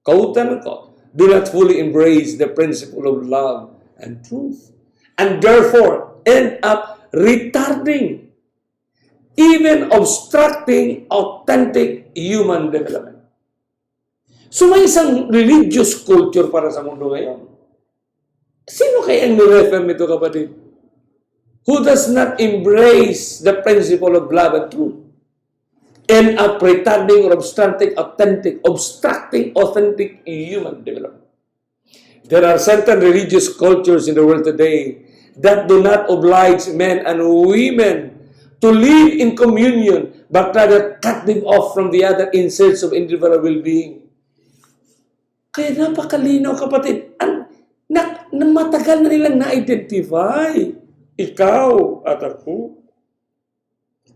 quote unquote, do not fully embrace the principle of love and truth, and therefore end up retarding, even obstructing authentic human development. So may isang religious culture para sa mundo ngayon. Sino kaya ang nirefer nito, kapatid? Who does not embrace the principle of love and truth, end up retarding or obstructing authentic human development. There are certain religious cultures in the world today that do not oblige men and women to live in communion, but rather cut them off from the other in search of individual well-being. Kaya napakalinaw, kapatid, na matagal na nilang na-identify. Ikaw at ako.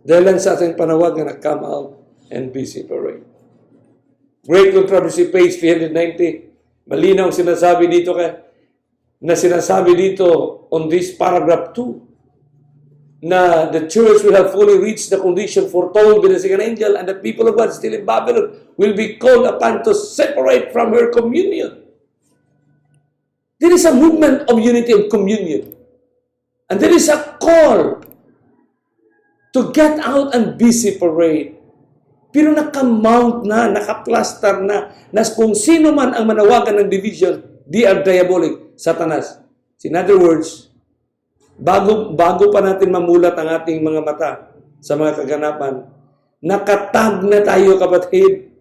Dahil lang sa ating panawag na come out and be separate. Great Controversy, page 390. Malinaw sinasabi dito on this paragraph 2, na the church will have fully reached the condition foretold by the second angel, and the people of God still in Babylon will be called upon to separate from her communion. There is a movement of unity of communion. And there is a call to get out and be separate. Pero nakamount na, nakaplaster na kung sino man ang manawagan ng division, they are diabolic, Satanas. In other words, bago pa natin mamulat ang ating mga mata sa mga kaganapan, nakatag na tayo, kapatid.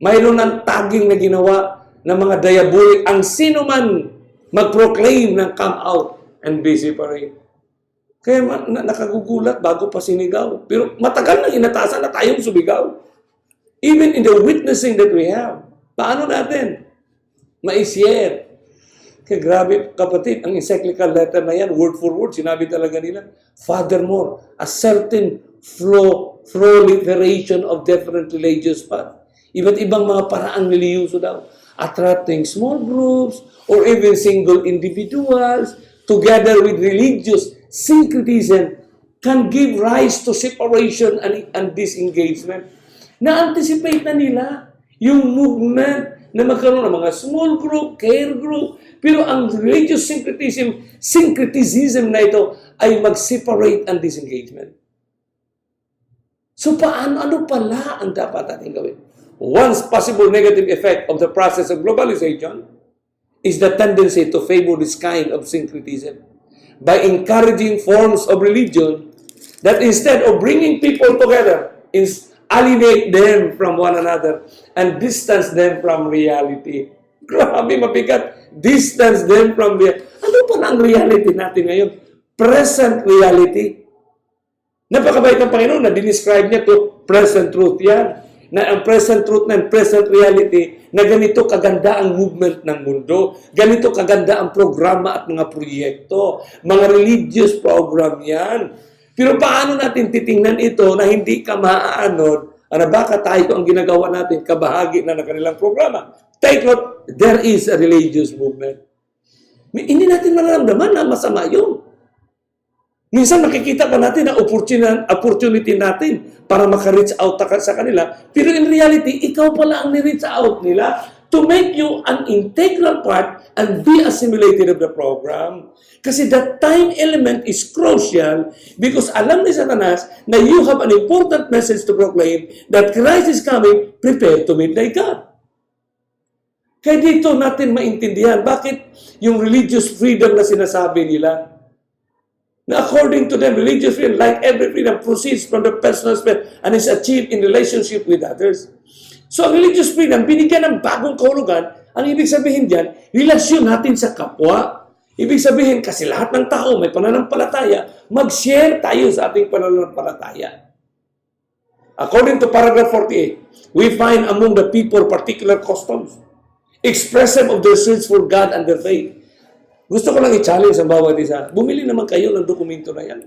Mayroon ng tagging na ginawa ng mga diabolic ang sino man mag-proclaim ng come out and be separate. Kaya nakagugulat bago pa sinigaw. Pero matagal nang inatasan na tayong sumigaw. Even in the witnessing that we have. Paano natin ma-share? Kaya grabe kapatid, ang encyclical letter na yan, word for word, sinabi talaga nila. Furthermore, a certain proliferation of different religious paths. Iba't ibang mga paraang niliyuso daw. Attracting small groups or even single individuals together with religious syncretism can give rise to separation and disengagement. Na-anticipate na nila yung movement na magkaroon ng mga small group, care group, pero ang religious syncretism na ito ay mag-separate and disengagement. So ano pala ang dapat natin gawin? One possible negative effect of the process of globalization is the tendency to favor this kind of syncretism by encouraging forms of religion that instead of bringing people together, alienate them from one another and distance them from reality. Grabe, mabigat. Distance them from reality. Ano pa ang reality natin ngayon? Present reality. Napakabait ng Panginoon na dinescribe niya to present truth yan. Na ang present truth na present reality na ganito kaganda ang movement ng mundo. Ganito kaganda ang programa at mga proyekto. Mga religious program yan. Pero paano natin titingnan ito na hindi ka maaanod? Ano baka tayo ang ginagawa natin kabahagi na ng kanilang programa? Take note, there is a religious movement. Hindi natin mararamdaman na masama yun. Minsan makikita pa natin na opportunity natin para maka-reach out sa kanila. Pero in reality, ikaw pala ang ni-reach out nila to make you an integral part and be assimilated of the program. Kasi the time element is crucial because alam ni Satanas na you have an important message to proclaim that Christ is coming, prepare to meet thy God. Kaya dito natin maintindihan bakit yung religious freedom na sinasabi nila. Now, according to them, religious freedom, like every freedom, proceeds from the personal space and is achieved in relationship with others. So, ang religious freedom, binigyan ng bagong kahulugan. Ang ibig sabihin diyan, relasyon natin sa kapwa. Ibig sabihin, kasi lahat ng tao may pananampalataya, mag-share tayo sa ating pananampalataya. According to paragraph 48, we find among the people particular customs, expressive of their search for God and their faith. Gusto ko lang i-challenge ang bawat isa. Bumili naman kayo ng dokumento na yan.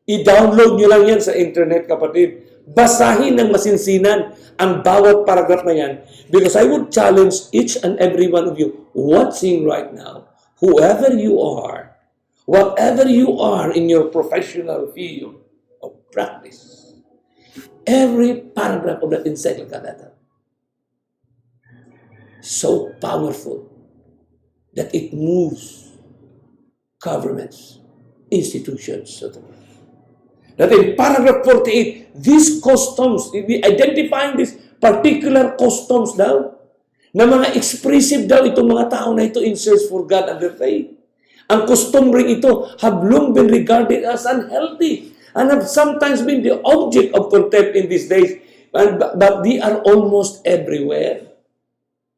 I-download nyo lang yan sa internet, kapatid. Basahin ng masinsinan ang bawat paragraph na yan. Because I would challenge each and every one of you watching right now, whoever you are, whatever you are in your professional field of practice, every paragraph of that encyclical letter, so powerful that it moves governments, institutions of the world. That in paragraph 48, these customs, identifying these particular customs daw, na mga expressive daw itong mga tao na ito in search for God and their faith. Ang custom ring ito have long been regarded as unhealthy and have sometimes been the object of contempt in these days, but they are almost everywhere.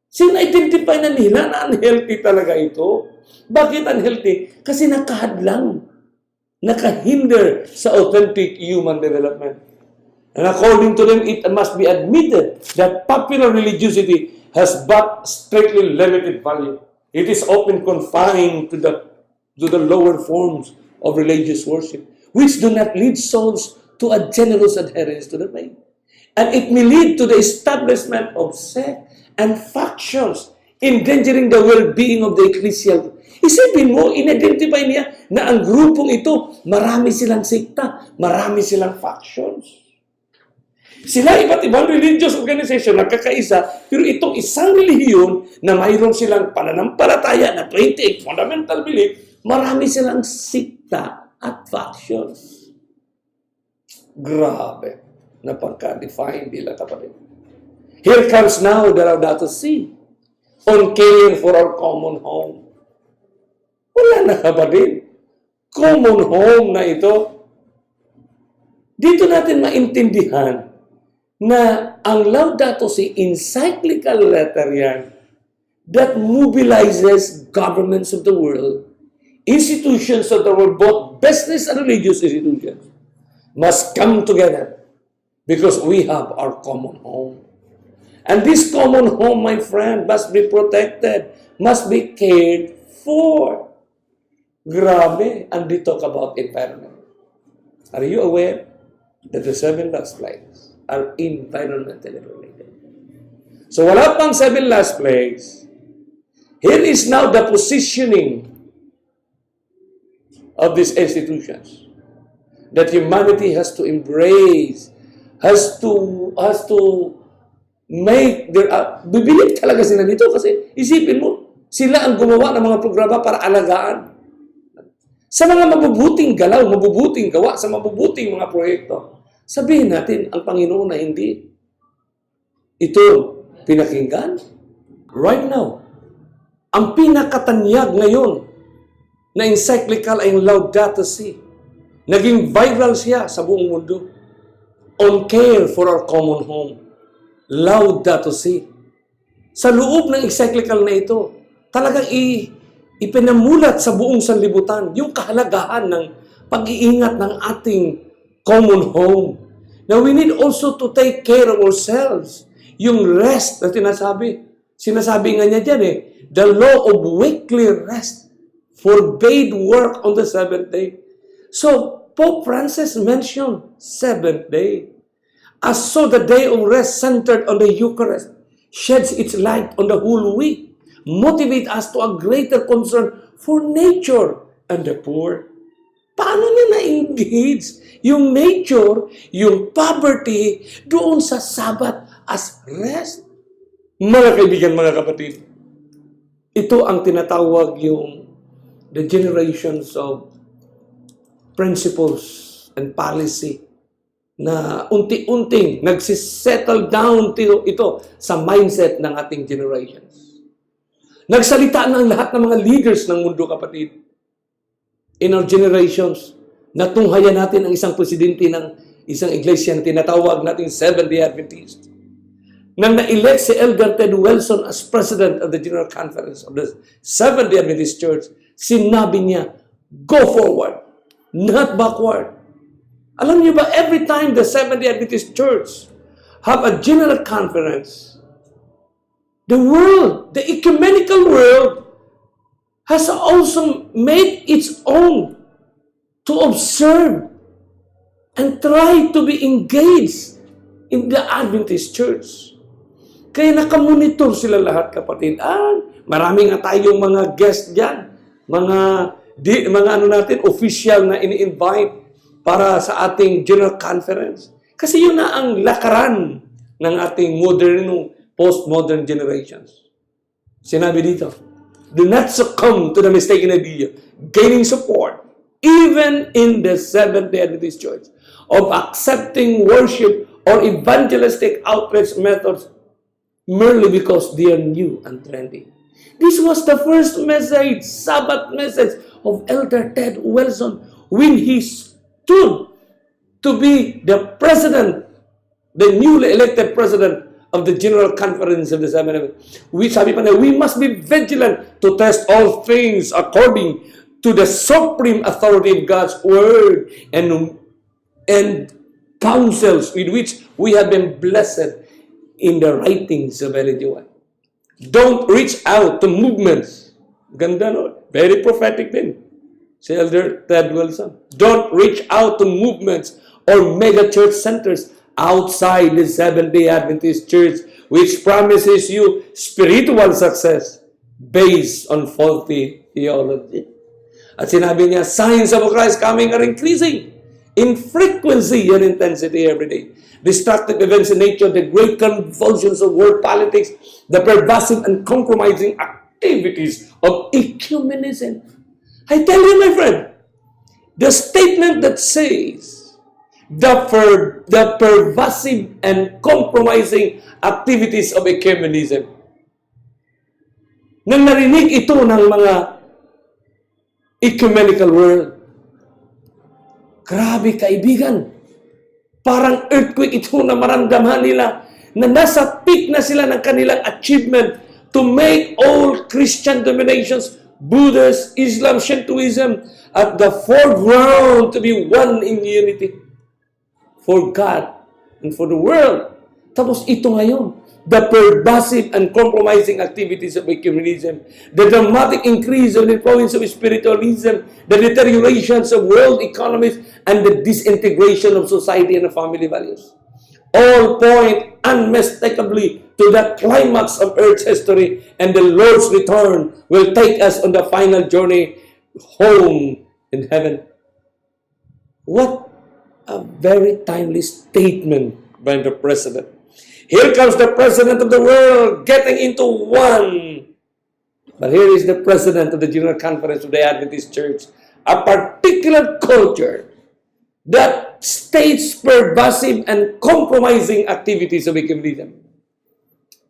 Sin-identify na nila na unhealthy talaga ito. Bakit unhealthy? Kasi nakahadlang, nakahinder sa authentic human development. And according to them, it must be admitted that popular religiosity has but strictly limited value. It is often confined to the lower forms of religious worship, which do not lead souls to a generous adherence to the faith. And it may lead to the establishment of sects and factions, endangering the well-being of the ecclesial. Isipin mo, in-identify niya na ang grupong ito, marami silang sekta, marami silang factions. Sila iba't ibang religious organization, nagkakaisa, pero itong isang relihiyon na mayroon silang pananampalataya na 28 fundamental belief, marami silang sekta at factions. Grabe na pagka-define nila, kapatid. Here comes now the Laudato Si on caring for our common home. Wala na, kapatid. Common home na ito. Dito natin maintindihan na ang Laudato Si encyclical letter yan that mobilizes governments of the world institutions of the world, both business and religious institutions, must come together because we have our common home. And this common home, my friend, must be protected, must be cared for. Grabe, and they talk about environment. Are you aware that the 7 last plagues are environmentally related? So wala pang 7 last plagues. Here is now the positioning of these institutions that humanity has to embrace, has to make their... bibilit talaga sila dito kasi isipin mo, sila ang gumawa ng mga programa para alagaan. Sa mga mabubuting galaw, mabubuting gawa, sa mabubuting mga proyekto, sabihin natin ang Panginoon na hindi ito pinakinggan. Right now, ang pinakatanyag ngayon na encyclical ay Laudato Si. Naging viral siya sa buong mundo. On care for our common home. Laudato Si. Sa loob ng encyclical na ito, talagang ipinamulat sa buong sanlibutan yung kahalagahan ng pag-iingat ng ating common home. Now, we need also to take care of ourselves. Yung rest na sinasabi nga niya dyan the law of weekly rest forbade work on the 7th day. So, Pope Francis mentioned 7th day. As so the day of rest centered on the Eucharist sheds its light on the whole week, motivate us to a greater concern for nature and the poor. Paano niya na-engage yung nature, yung poverty, doon sa Sabbath as rest? Mga kaibigan, mga kapatid, ito ang tinatawag yung the generations of principles and policy na unti-unting nagsisettle down ito sa mindset ng ating generations. Nagsalita ng lahat ng mga leaders ng mundo, kapatid. In our generations, natunghayan natin ang isang presidente ng isang iglesia na tinatawag natin Seventh-day Adventist. Nang na-elect si Elder Ted Wilson as President of the General Conference of the Seventh-day Adventist Church, sinabi niya, go forward, not backward. Alam niyo ba, every time the Seventh-day Adventist Church have a General Conference, the world, the ecumenical world, has also made its own to observe and try to be engaged in the Adventist Church. Kaya nakamonitor sila lahat, kapatid. Marami nga tayong mga guest dyan. Mga official na ini-invite para sa ating General Conference. Kasi yun na ang lakaran ng ating modern, postmodern generations. Sinabi dito, do not succumb to the mistaken idea, gaining support, even in the Seventh-day Adventist Church, of accepting worship or evangelistic outreach methods merely because they are new and trendy. This was the first message, Sabbath message of Elder Ted Wilson when he stood to be the president, the newly elected president of the General Conference of the Seventh. Sabi pa na, we must be vigilant to test all things according to the supreme authority of God's word and counsels with which we have been blessed in the writings of Elijah. Don't reach out to movements. Ganda, no? Very prophetic din. Si Elder Ted Wilson. Don't reach out to movements or mega church centers outside the Seventh-day Adventist Church, which promises you spiritual success based on faulty theology. At sinabi niya, signs of Christ coming are increasing in frequency and intensity every day. Destructive events in nature, the great convulsions of world politics, the pervasive and compromising activities of ecumenism. I tell you, my friend, the statement that says the pervasive and compromising activities of ecumenism, nang narinig ito ng mga ecumenical world, grabe, kaibigan, parang earthquake ito na maramdaman nila na nasa peak na sila ng kanilang achievement to make all Christian denominations Buddhist, Islam, Shintoism, at the foreground to be one in unity for God and for the world. Tapos ito ngayon, the pervasive and compromising activities of ecumenism, the dramatic increase of the influence of spiritualism, the deteriorations of world economies, and the disintegration of society and family values. All point unmistakably to the climax of Earth's history, and the Lord's return will take us on the final journey home in heaven. What a very timely statement by the President. Here comes the President of the world getting into one. But here is the President of the General Conference of the Adventist Church, a particular culture that states pervasive and compromising activities of ecumenism.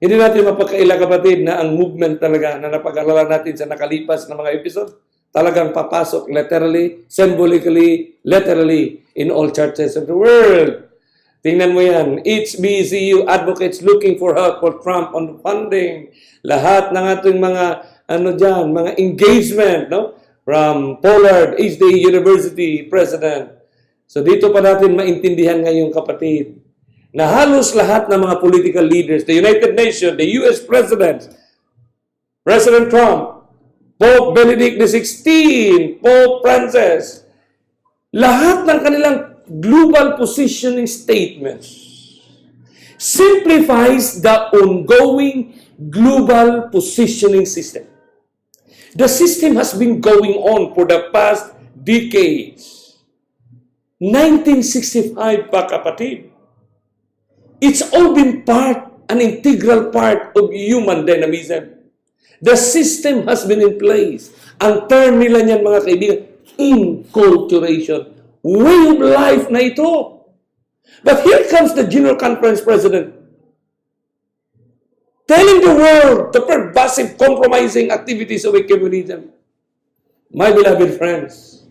Hindi natin mapagkaila, kapatid, na ang movement talaga na napag-alala natin sa nakalipas na mga episode, talagang papasok literally, symbolically, literally in all churches of the world. Tingnan mo yan. HBCU advocates looking for help for Trump on the funding. Lahat ng ating mga, mga engagement, no? From Pollard, HDA University President. So dito pa natin maintindihan ngayon, kapatid, na halos lahat ng mga political leaders, the United Nations, the US President, President Trump, Pope Benedict XVI, Pope Francis, lahat ng kanilang global positioning statements simplifies the ongoing global positioning system. The system has been going on for the past decades. 1965 pa, kapatid. It's all been an integral part of human dynamism. The system has been in place. Ang term nila niyan, mga kaibigan, inculturation. Way of life na ito. But here comes the General Conference President telling the world the pervasive compromising activities of ecumenism. My beloved friends,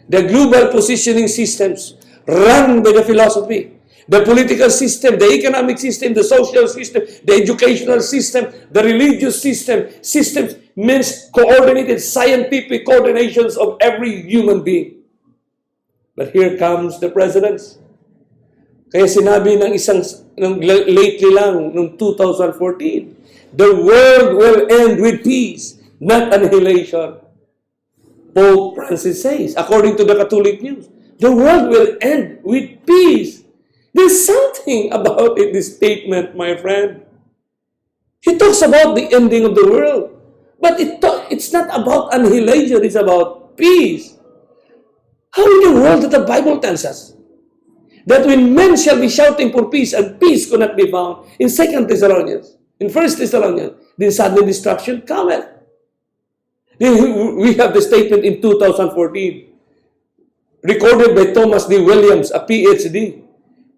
the global positioning systems run by the philosophy, the political system, the economic system, the social system, the educational system, the religious system, systems means coordinated scientific coordinations of every human being. But here comes the presidents. Kaya sinabi lately lang, noong 2014, the world will end with peace, not annihilation. Pope Francis says, according to the Catholic News, the world will end with peace. There's something about it, this statement, my friend. He talks about the ending of the world. But it's not about annihilation, it's about peace. How in the world that the Bible tells us that when men shall be shouting for peace and peace could not be found in 2 Thessalonians, in 1 Thessalonians, then sudden destruction cometh. Then we have the statement in 2014 recorded by Thomas D. Williams, a PhD,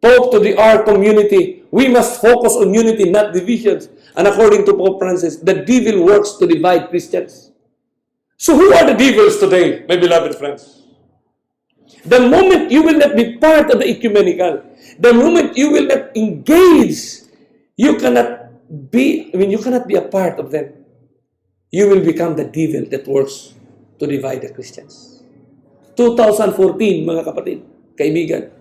Pope to the our community. We must focus on unity, not divisions. And according to Pope Francis, the devil works to divide Christians. So who are the devils today, my beloved friends? The moment you will not be part of the ecumenical, the moment you will not engage, you cannot be a part of them. You will become the devil that works to divide the Christians. 2014, mga kapatid, kaibigan,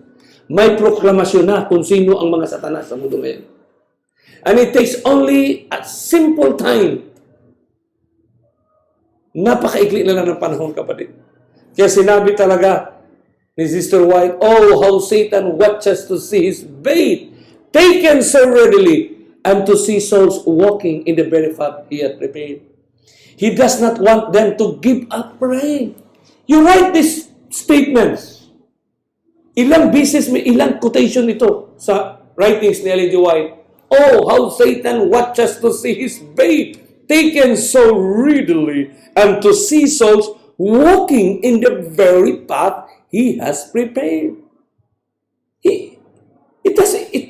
may proklamasyon na kung sino ang mga satanas sa mundo ngayon. And it takes only a simple time. Napakaikli na lang ng panahon, kapatid. Kaya sinabi talaga ni Sister White, oh, how Satan watches to see his bait taken so readily and to see souls walking in the very path he had prepared. He does not want them to give up praying. You write these statements. Ilang beses, may ilang quotation ito sa writings ni Ellen G. White. Oh, how Satan watches to see his bait taken so readily and to see souls walking in the very path he has prepared.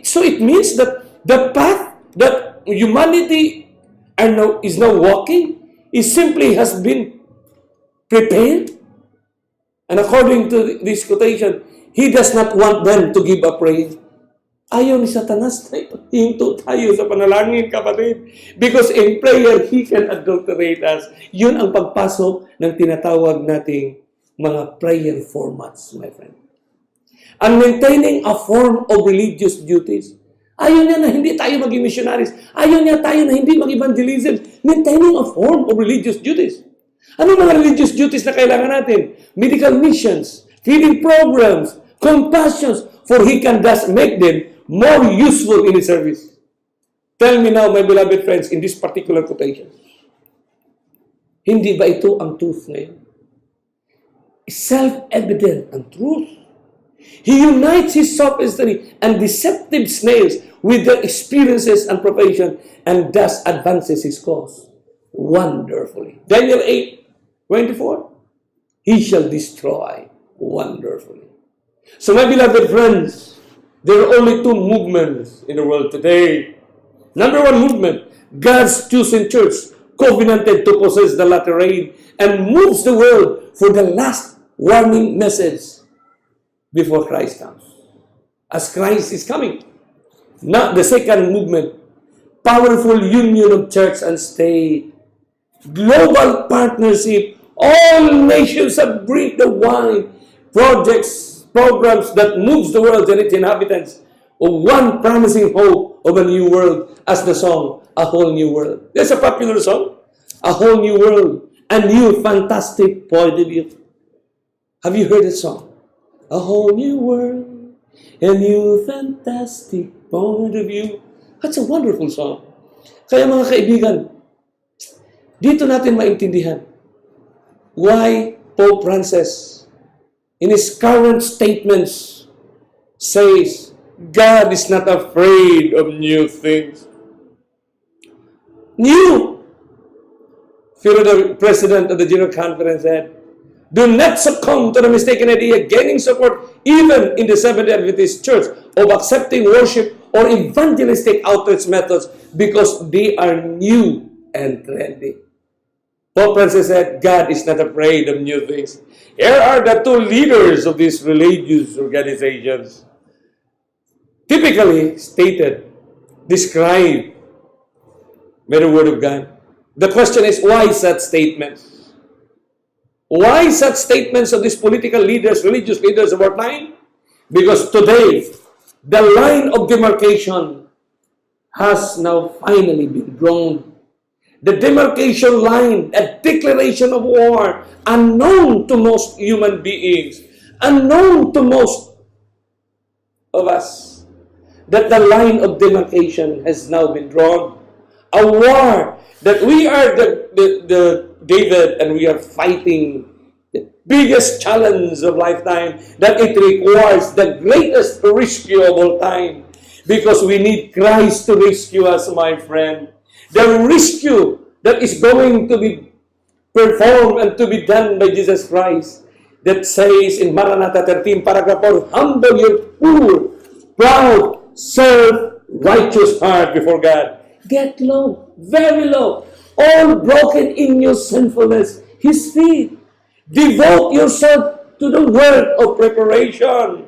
So it means that the path that humanity is now walking simply has been prepared. And according to this quotation, he does not want them to give up praying. Ayaw ni Satanas na hinto tayo sa panalangin, kapatid. Because in prayer, he can adulterate us. Yun ang pagpasok ng tinatawag nating mga prayer formats, my friend. And maintaining a form of religious duties. Ayaw niya na hindi tayo maging missionaries. Ayaw niya tayo na hindi mag-evangelism. Maintaining a form of religious duties. Ano mga religious duties na kailangan natin? Medical missions, feeding programs, compassions, for he can thus make them more useful in his service. Tell me now, my beloved friends, in this particular quotation, hindi ba ito ang truth ngayon? Self-evident ang truth. He unites his sophistry and deceptive snails with their experiences and profession and thus advances his cause wonderfully. Daniel 8:24, he shall destroy wonderfully. So my beloved friends, there are only two movements in the world today. Number one movement, God's chosen church, covenanted to possess the latter rain and moves the world for the last warning message before Christ comes. As Christ is coming. Now, the second movement, powerful union of church and state, global partnership, all nations have breathed the wine, projects, programs that moves the world and its inhabitants of one promising hope of a new world, as the song, A Whole New World. That's a popular song. A Whole New World. A new fantastic point of view. Have you heard that song? A whole new world, a new fantastic point of view. That's a wonderful song. Kaya mga kaibigan, dito natin maintindihan why Pope Francis, in his current statements, says, God is not afraid of new things. New! The president of the General Conference said, do not succumb to the mistaken idea gaining support even in the Seventh-day Adventist Church of accepting worship or evangelistic outreach methods because they are new and trendy. Pope Francis said, God is not afraid of new things. Here are the two leaders of these religious organizations. Typically stated, described by the Word of God. The question is, why such statements? Why such statements of these political leaders, religious leaders of our time? Because today, the line of demarcation has now finally been drawn. The demarcation line, a declaration of war, unknown to most human beings, unknown to most of us, that the line of demarcation has now been drawn. A war that we are the David and we are fighting the biggest challenge of lifetime, that it requires the greatest rescue of all time, because we need Christ to rescue us, my friend. The rescue that is going to be performed and to be done by Jesus Christ, that says in Maranatha 13, paragraph 4, humble your poor, proud, self-righteous heart before God. Get low, very low, all broken in your sinfulness, His feet. Devote yourself to the work of preparation.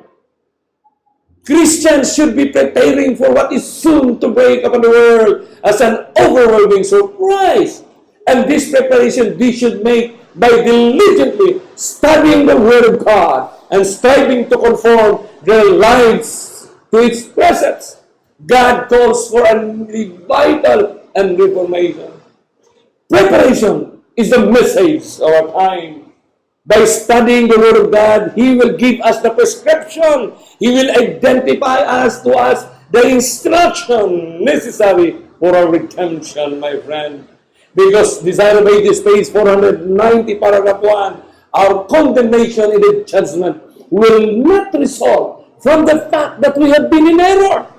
Christians should be preparing for what is soon to break upon the world as an overwhelming surprise. And this preparation we should make by diligently studying the Word of God and striving to conform their lives to its precepts. God calls for a revival and reformation. Preparation is the message of our time. By studying the Word of God, He will give us the prescription. He will identify to us the instruction necessary for our redemption, my friend. Because Desire of Ages, page 490, paragraph 1, our condemnation in the judgment will not result from the fact that we have been in error,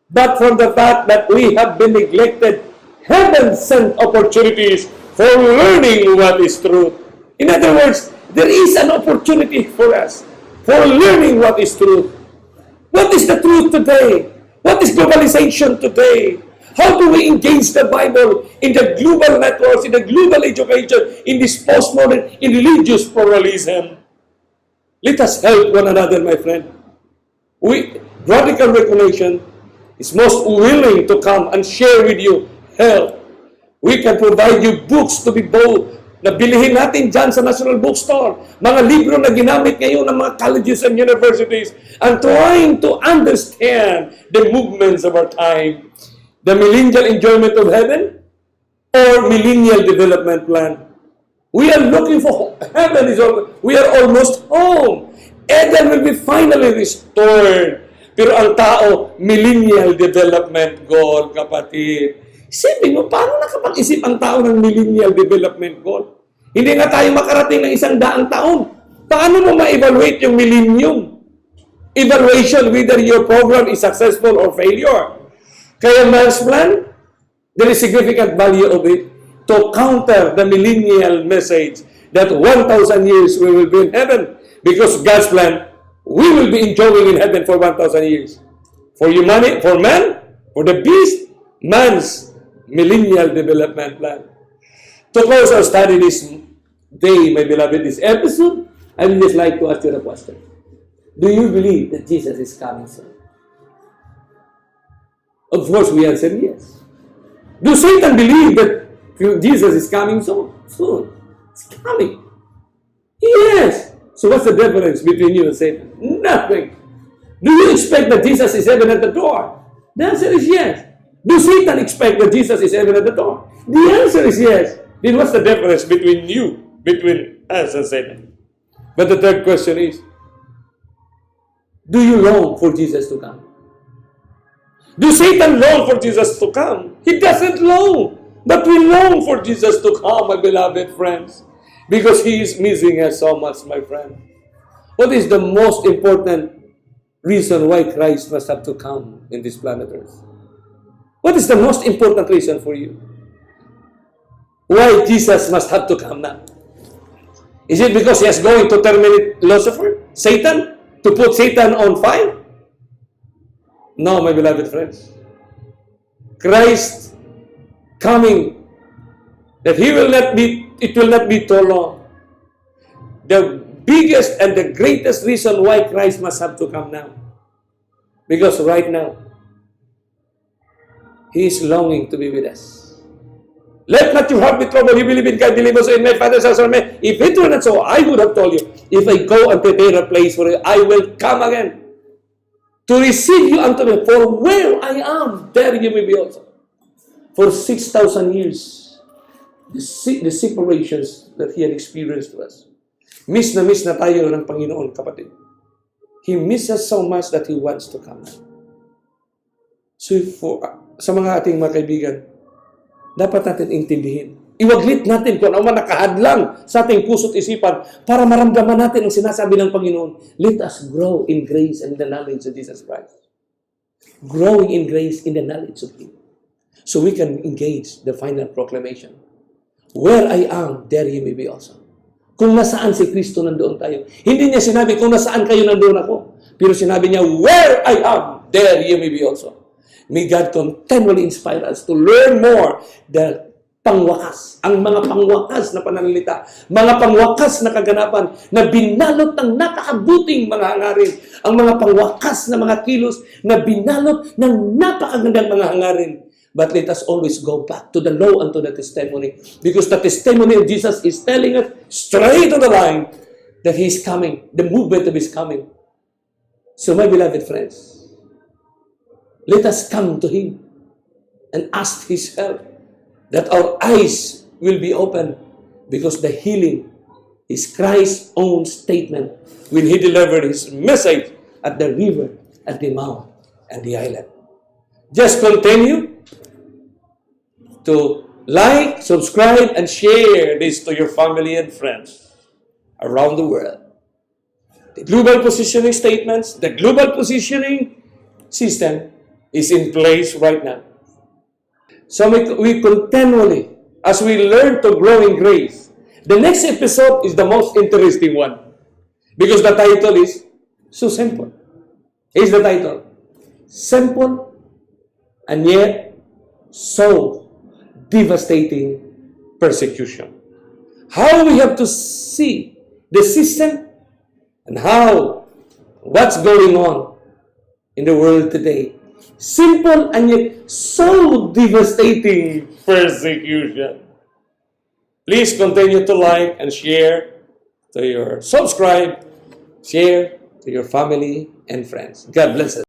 but from the fact that we have been neglected heaven-sent opportunities for learning what is truth. In other words, there is an opportunity for us for learning what is truth. What is the truth today? What is globalization today? How do we engage the Bible in the global networks, in the global education, in this postmodern, in religious pluralism? Let us help one another, my friend. Radical Reclamation is most willing to come and share with you help. We can provide you books to be bought na bilihin natin dyan sa National Bookstore. Mga libro na ginamit ngayon ng mga colleges and universities and trying to understand the movements of our time. The millennial enjoyment of heaven or millennial development plan. We are looking for heaven. We are almost home. Eden will be finally restored. Pero ang tao, millennial development goal, kapatid. Isipin mo, paano nakapag-isip ang tao ng millennial development goal? Hindi nga tayo makarating ng 100 taon. Paano mo ma-evaluate yung millennium? Evaluation whether your program is successful or failure. Kaya man's plan, there is significant value of it to counter the millennial message that 1,000 years we will be in heaven. Because God's plan, we will be enjoying in heaven for 1,000 years. For humanity, for man, for the beast, man's millennial development plan. To close our study this day, my beloved, this episode, I would just like to ask you a question. Do you believe that Jesus is coming soon? Of course, we answer yes. Do Satan believe that Jesus is coming soon? Soon. It's coming. Yes. So what's the difference between you and Satan? Nothing. Do you expect that Jesus is even at the door? The answer is yes. Do Satan expect that Jesus is even at the door? The answer is yes. Then what's the difference between us and Satan? But the third question is, do you long for Jesus to come? Do Satan long for Jesus to come? He doesn't long. But we long for Jesus to come, my beloved friends. Because He is missing us so much, my friend. What is the most important reason why Christ must have to come in this planet Earth? What is the most important reason for you? Why Jesus must have to come now? Is it because He is going to terminate Lucifer, Satan, to put Satan on fire? No, my beloved friends. Christ coming, that it will not be too long. The biggest and the greatest reason why Christ must have to come now. Because right now, He is longing to be with us. Let not your heart be troubled. You believe in God, believe also in my Father's house. If it were not so, I would have told you, if I go and prepare a place for you, I will come again to receive you unto me. For where I am, there you may be also. For 6,000 years, the separations that He had experienced to us. Miss na tayo ng Panginoon, kapatid. He misses so much that He wants to come now. So sa mga ating mga kaibigan, dapat natin intindihin. Iwaglit natin kung ano man nakahadlang sa ating puso't isipan para maramdaman natin ang sinasabi ng Panginoon. Let us grow in grace and the knowledge of Jesus Christ. Growing in grace in the knowledge of Him. So we can engage the final proclamation. Where I am, there you may be also. Kung nasaan si Kristo, nandoon tayo. Hindi niya sinabi, kung nasaan kayo, nandoon ako. Pero sinabi niya, where I am, there you may be also. May God continually inspire us to learn more the pangwakas, ang mga pangwakas na pananalita, mga pangwakas na kaganapan na binalot ng napakabuting mga hangarin, ang mga pangwakas na mga kilos na binalot ng napakagandang mga hangarin. But let us always go back to the law and to the testimony, because the testimony of Jesus is telling us straight on the line that He is coming, the movement of His coming. So my beloved friends, let us come to Him and ask His help, that our eyes will be open, because the healing is Christ's own statement when He delivered His message at the river, at the mount, and the island. Just continue to like, subscribe, and share this to your family and friends around the world. The global positioning statements, the global positioning system is in place right now. So we continually, as we learn to grow in grace, the next episode is the most interesting one, because the title is so simple. Here's the title. Simple and yet so devastating persecution. How we have to see the system and what's going on in the world today. Simple and yet so devastating persecution. Please continue to like and share to your subscribe, share to your family and friends. God bless us.